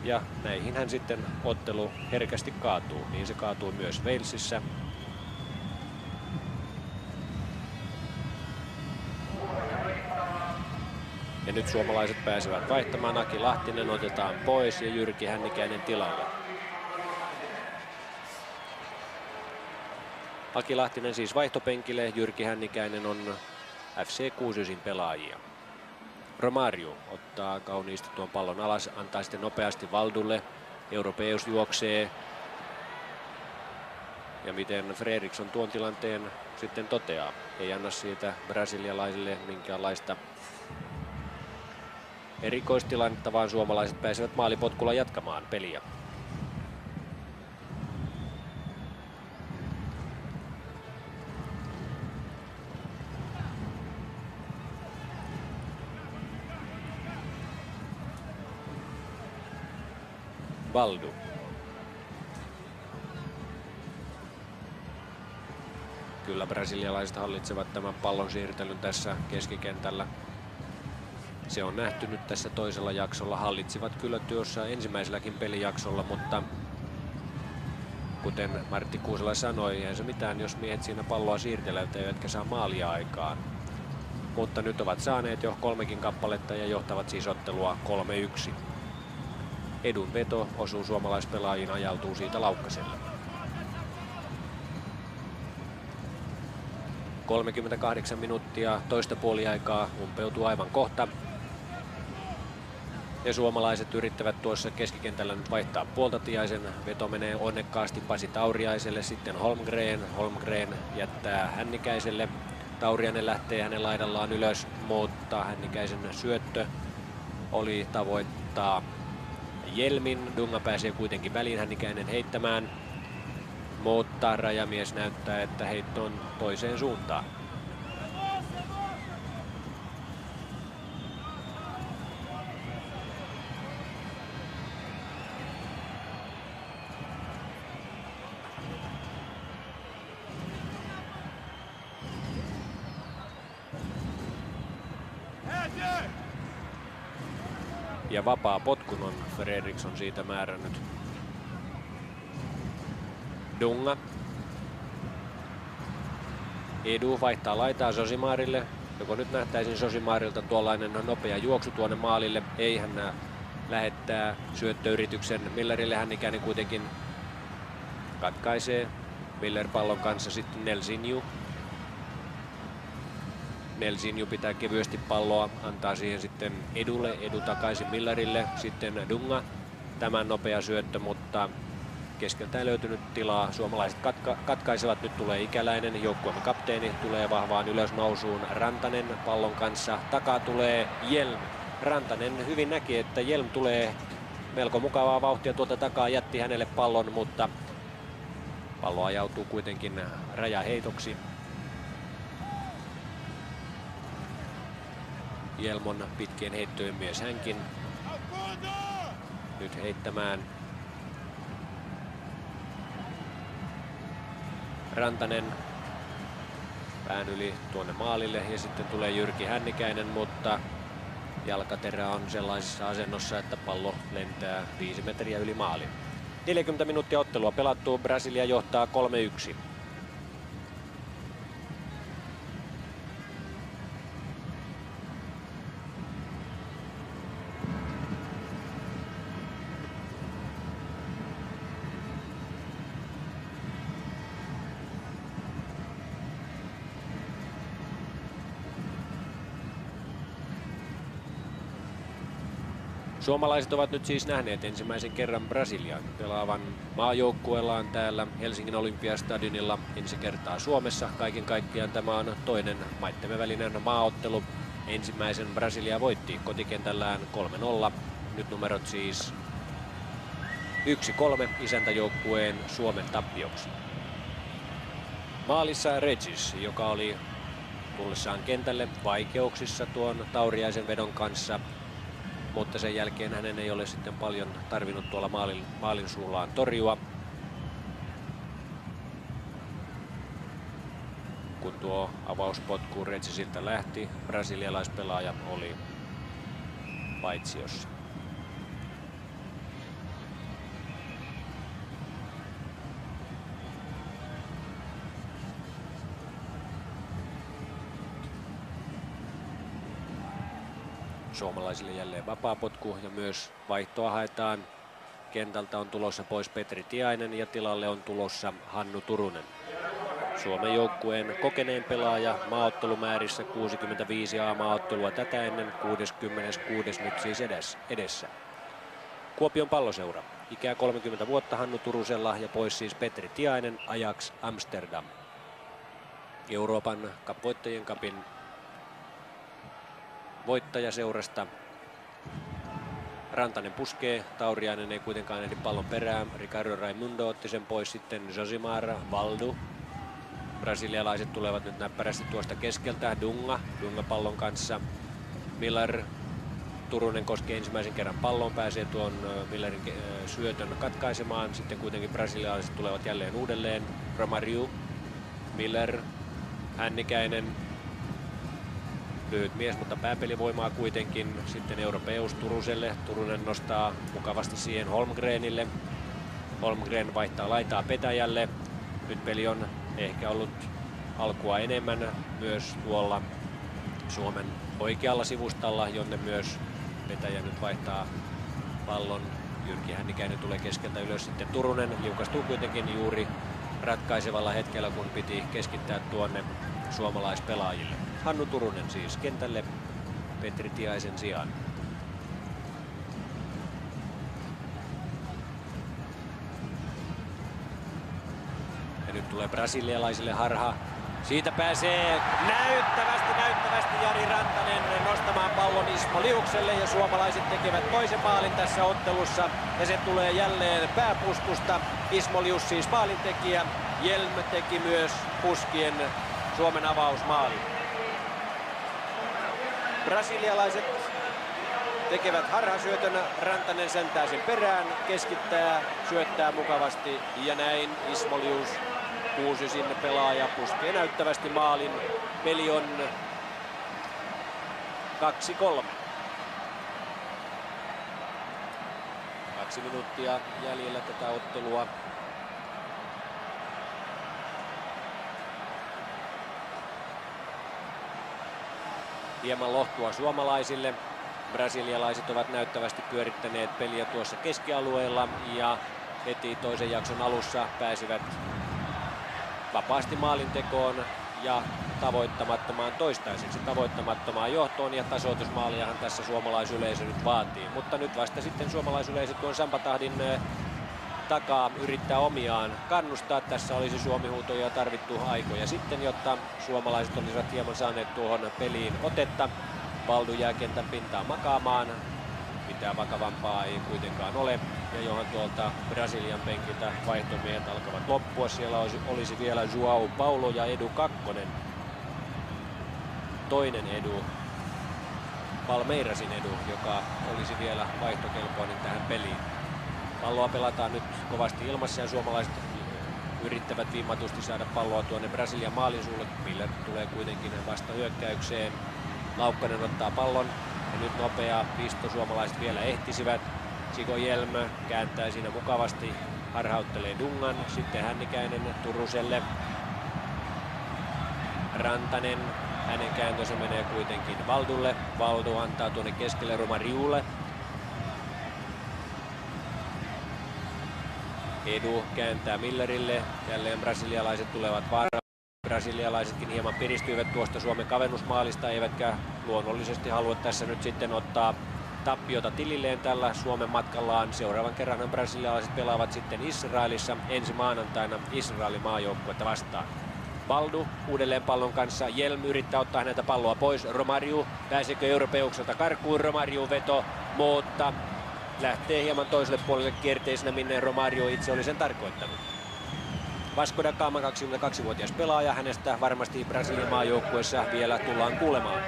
Ja näihinhän sitten ottelu herkästi kaatuu. Niin se kaatuu myös Walesissa. Ja nyt suomalaiset pääsevät vaihtamaan. Aki Lahtinen otetaan pois ja Jyrki Hännikäinen tilalle. Aki Lahtinen siis vaihtopenkille, Jyrki Hännikäinen on FC Kuusiosin pelaajia. Romario ottaa kauniisti tuon pallon alas, antaa sitten nopeasti Valdulle. Europeus juoksee. Ja miten Fredriksson tuon tilanteen sitten toteaa. Ei anna siitä brasilialaisille minkäänlaista erikoistilannetta, vaan suomalaiset pääsevät maalipotkulla jatkamaan peliä. Valdu. Kyllä brasilialaiset hallitsevat tämän pallon siirtelyn tässä keskikentällä. Se on nähty nyt tässä toisella jaksolla. Hallitsivat kyllä tuossa ensimmäiselläkin pelijaksolla, mutta kuten Martti Kuusela sanoi, eihän se mitään, jos miehet siinä palloa siirtelevät eivätkä saa maalia aikaan. Mutta nyt ovat saaneet jo 3 kappaletta ja johtavat siis ottelua 3-1. Edun veto osuu suomalaispelaajiin, ajautuu siitä Laukkaselle. 38 minuuttia toista puoliaikaa umpeutuu aivan kohta. Ja suomalaiset yrittävät tuossa keskikentällä nyt vaihtaa puolta. Tiaisen veto menee onnekkaasti Pasi Tauriaiselle, sitten Holmgren jättää Hännikäiselle. Tauriainen lähtee hänen laidallaan ylös, mutta Hännikäisen syöttö oli tavoittaa Jelmin. Dunga pääsee kuitenkin väliin, Hännikäinen heittämään, mutta rajamies näyttää, että heitto on toiseen suuntaan. Ja vapaa potkun on Fredriksson siitä määrännyt. Dunga. Edu vaihtaa laitaa Sosimaarille. Joko nyt nähtäisin Sosimaarilta tuollainen nopea juoksu tuonne maalille. Ei, hän lähettää syöttöyrityksen Millerille. Hännikäinen kuitenkin katkaisee Miller pallon kanssa, sitten Nelsinju. Nelsinju pitää kevyesti palloa, antaa siihen sitten Edulle, Edu takaisin Millerille, sitten Dunga. Tämän nopea syöttö, mutta keskeltä ei löytynyt tilaa. Suomalaiset katkaisevat, nyt tulee Ikäläinen, joukkueemme kapteeni tulee vahvaan ylösnousuun. Rantanen pallon kanssa, takaa tulee Hjelm. Rantanen hyvin näki, että Hjelm tulee melko mukavaa vauhtia tuolta takaa, jätti hänelle pallon, mutta pallo ajautuu kuitenkin rajaheitoksi. Hjelmon pitkien heittojen mies hänkin. Nyt heittämään Rantanen pään yli tuonne maalille ja sitten tulee Jyrki Hännikäinen, mutta jalkaterä on sellaisessa asennossa, että pallo lentää 5 metriä yli maalin. 40 minuuttia ottelua pelattu, Brasilia johtaa 3-1. Suomalaiset ovat nyt siis nähneet ensimmäisen kerran Brasilian pelaavan maajoukkueellaan täällä Helsingin Olympiastadionilla ensi kertaa Suomessa. Kaiken kaikkiaan tämä on toinen maittemme välinen maaottelu. Ensimmäisen Brasilia voitti kotikentällään 3-0. Nyt numerot siis 1-3 isäntäjoukkueen Suomen tappioksi. Maalissa Regis, joka oli tullessaan kentälle vaikeuksissa tuon Tauriaisen vedon kanssa. Mutta sen jälkeen hänen ei ole sitten paljon tarvinnut tuolla maalin suullaan torjua. Kun tuo avauspotku Regisiltä lähti, brasilialaispelaaja oli paitsiossa. Suomalaisille jälleen vapaapotku ja myös vaihtoa haetaan. Kentältä on tulossa pois Petri Tiainen ja tilalle on tulossa Hannu Turunen. Suomen joukkueen kokeneen pelaaja maaottelumäärissä 65 A-maaottelua tätä ennen, 66 nyt siis edessä. Kuopion Palloseura. Ikää 30 vuotta Hannu Turusella ja pois siis Petri Tiainen, Ajax Amsterdam. Euroopan voittajien cupin voittajaseurasta. Rantanen puskee, Tauriainen ei kuitenkaan ehdi pallon perään. Ricardo Raimundo otti sen pois, sitten Josimar, Valdu. Brasilialaiset tulevat nyt näppärästi tuosta keskeltä. Dunga pallon kanssa. Miller, Turunen koskee ensimmäisen kerran pallon, pääsee tuon Millerin syötön katkaisemaan. Sitten kuitenkin brasilialaiset tulevat jälleen uudelleen. Romario, Miller, Hännikäinen. Lyhyt mies, mutta pääpelivoimaa kuitenkin. Sitten Europeus Turuselle. Turunen nostaa mukavasti siihen Holmgrenille. Holmgren vaihtaa laitaa Petäjälle. Nyt peli on ehkä ollut alkua enemmän myös tuolla Suomen oikealla sivustalla, jonne myös Petäjä nyt vaihtaa pallon. Jyrki Hännikäinen tulee keskeltä ylös. Sitten Turunen liukastuu kuitenkin juuri ratkaisevalla hetkellä, kun piti keskittää tuonne suomalaispelaajille. Hannu Turunen siis kentälle Petri Tiaisen sijaan. Ja nyt tulee brasilialaisille harha. Siitä pääsee näyttävästi Jari Rantanen nostamaan pallon Ismo Liukselle ja suomalaiset tekevät toisen maalin tässä ottelussa. Ja se tulee jälleen pääpuskusta. Ismo Lius siis maalintekijä. Hjelm teki myös puskien Suomen avausmaali. Brasilialaiset tekevät harhasyötön, Rantanen säntää sen perään, keskittää, syöttää mukavasti ja näin Ismo Lius kuusi sinne pelaaja puskee näyttävästi maalin. Peli on 2-3. 2 minuuttia jäljellä tätä ottelua. Hieman lohtua suomalaisille. Brasilialaiset ovat näyttävästi pyörittäneet peliä tuossa keskialueella ja heti toisen jakson alussa pääsivät vapaasti maalintekoon ja toistaiseksi tavoittamattomaan johtoon, ja tasoitusmaaliahan tässä suomalaisyleisö nyt vaatii. Mutta nyt vasta sitten suomalaisyleisö tuon Sampatahdin takaa yrittää omiaan kannustaa. Tässä olisi Suomi-huutoja tarvittu aikoja sitten, jotta suomalaiset olisivat hieman saaneet tuohon peliin otetta. Valdu jää kentän pintaan makaamaan. Mitään vakavampaa ei kuitenkaan ole. Ja johon tuolta Brasilian penkiltä vaihtomiehet alkavat loppua. Siellä olisi vielä João Paulo ja Edu Kakkonen. Toinen Edu, Palmeirasin Edu, joka olisi vielä vaihtokelpoinen tähän peliin. Palloa pelataan nyt kovasti ilmassa ja suomalaiset yrittävät viimatusti saada palloa tuonne Brasilian maalin suulle. Miller tulee kuitenkin vasta hyökkäykseen. Laukkanen ottaa pallon ja nyt nopea pisto, suomalaiset vielä ehtisivät. Chico Hjelm kääntää siinä mukavasti, harhauttelee Dungan, sitten Hännikäinen Turuselle. Rantanen, hänen kääntönsä menee kuitenkin Valdulle. Valdu antaa tuonne keskelle Romariulle. Edu kääntää Millerille, jälleen brasilialaiset tulevat vaaraan. Brasilialaisetkin hieman piristyivät tuosta Suomen kavennusmaalista, eivätkä luonnollisesti halua tässä nyt sitten ottaa tappiota tililleen tällä Suomen matkallaan. Seuraavan kerran brasilialaiset pelaavat sitten Israelissa ensi maanantaina Israelin maajoukkuetta vastaan. Valdu uudelleen pallon kanssa, Hjelm yrittää ottaa häneltä palloa pois. Romariu, pääseekö Europeukselta karkuun? Romariu veto, mutta lähtee hieman toiselle puolelle kierteisenä, minne Romario itse oli sen tarkoittanut. Vasco da Gama, 22-vuotias pelaaja, hänestä varmasti Brasilian maajoukkueessa vielä tullaan kuulemaan.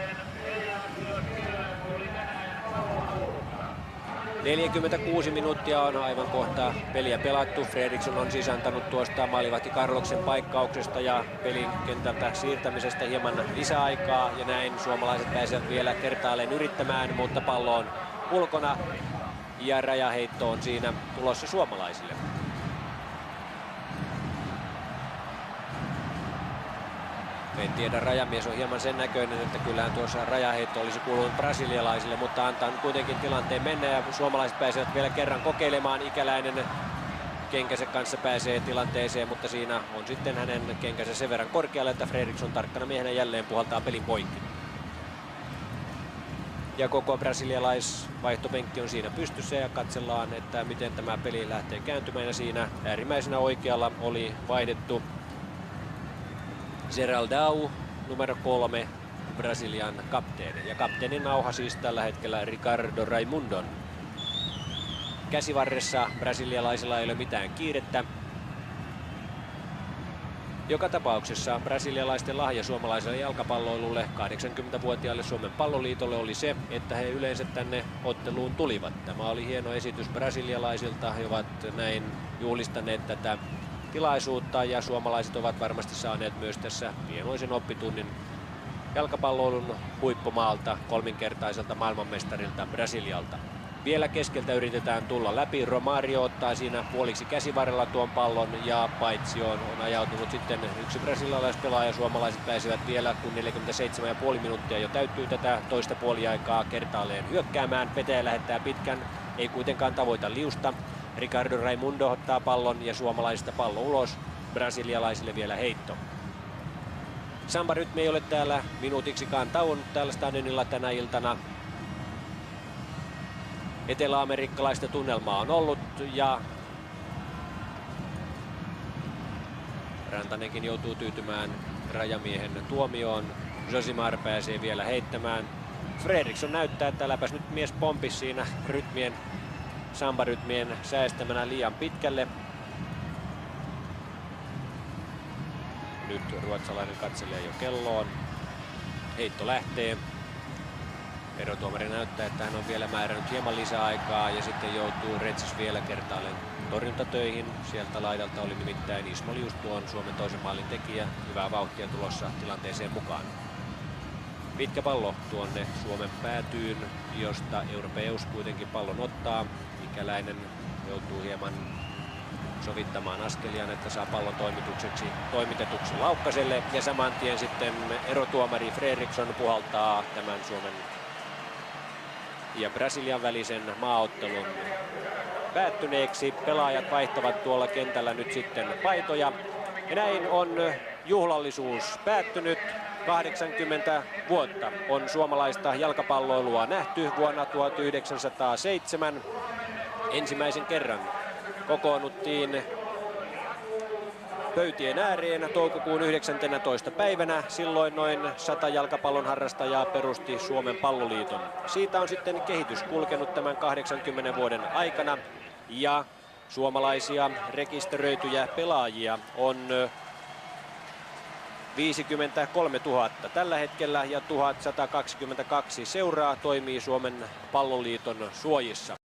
46 minuuttia on aivan kohta peliä pelattu. Fredriksson on siis antanut tuosta maalivahti Carloksen paikkauksesta ja pelin kentältä siirtämisestä hieman lisäaikaa. Ja näin suomalaiset pääsevät vielä kertaalleen yrittämään, mutta pallo on ulkona ja rajaheitto on siinä tulossa suomalaisille. En tiedä, rajamies on hieman sen näköinen, että kyllähän tuossa rajaheitto olisi kuulunut brasilialaisille, mutta antaa kuitenkin tilanteen mennä ja suomalaiset pääsevät vielä kerran kokeilemaan. Ikäläinen kenkänsä kanssa pääsee tilanteeseen, mutta siinä on sitten hänen kenkänsä sen verran korkealle, että Fredriksson tarkkana miehenä jälleen puhaltaa pelin poikki. Ja koko brasilialaisvaihtopenkki on siinä pystyssä ja katsellaan, että miten tämä peli lähtee kääntymään, ja siinä äärimmäisenä oikealla oli vaihdettu Geraldão, numero 3, Brasilian kapteeni. Ja kapteenin nauha siis tällä hetkellä Ricardo Raimundon. Käsivarressa brasilialaisilla ei ole mitään kiirettä. Joka tapauksessa brasilialaisten lahja suomalaiselle jalkapalloilulle, 80-vuotiaalle Suomen palloliitolle, oli se, että he yleensä tänne otteluun tulivat. Tämä oli hieno esitys brasilialaisilta. He ovat näin juhlistaneet tätä tilaisuutta ja suomalaiset ovat varmasti saaneet myös tässä pienoisen oppitunnin jalkapalloilun huippumaalta, kolminkertaiselta maailmanmestarilta Brasilialta. Vielä keskeltä yritetään tulla läpi. Romario ottaa siinä puoliksi käsivarrella tuon pallon ja paitsioon on ajautunut sitten yksi brasilialaispelaaja. Suomalaiset pääsevät vielä, kun 47,5 minuuttia jo täyttyy tätä toista puoliaikaa kertaalleen hyökkäämään. Petäjä lähettää pitkän, ei kuitenkaan tavoita liusta. Ricardo Raimundo ottaa pallon ja suomalaisista pallo ulos. Brasilialaisille vielä heitto. Samba-rytmi ei ole täällä minuutiksikaan tauonnut täällä stadionilla tänä iltana. Etelä-amerikkalaista tunnelmaa on ollut ja Rantanenkin joutuu tyytymään rajamiehen tuomioon. Josimar pääsee vielä heittämään. Fredriksson näyttää, että läpäs nyt mies pompi siinä samba-rytmien säästämänä liian pitkälle. Nyt ruotsalainen katselee jo kelloon. Heitto lähtee. Erotuomari näyttää, että hän on vielä määrännyt hieman lisäaikaa ja sitten joutuu Retsis vielä kertaalleen torjuntatöihin. Sieltä laidalta oli nimittäin Ismo Lius, tuon Suomen toisen maalin tekijä. Hyvää vauhtia tulossa tilanteeseen mukaan. Pitkä pallo tuonne Suomen päätyyn, josta Europeus kuitenkin pallon ottaa. Ikäläinen joutuu hieman sovittamaan askeliaan, että saa pallon toimitetuksi Laukkaselle. Ja saman tien sitten erotuomari Fredriksson puhaltaa tämän Suomen ja Brasilian välisen maaottelun päättyneeksi. Pelaajat vaihtavat tuolla kentällä nyt sitten paitoja. Ja näin on juhlallisuus päättynyt. 80 vuotta on suomalaista jalkapalloilua nähty. Vuonna 1907 ensimmäisen kerran kokoonnuttiin pöytien ääreen toukokuun 19. päivänä. Silloin noin 100 jalkapallon harrastajaa perusti Suomen palloliiton. Siitä on sitten kehitys kulkenut tämän 80 vuoden aikana ja suomalaisia rekisteröityjä pelaajia on 53 000 tällä hetkellä ja 1122 seuraa toimii Suomen palloliiton suojissa.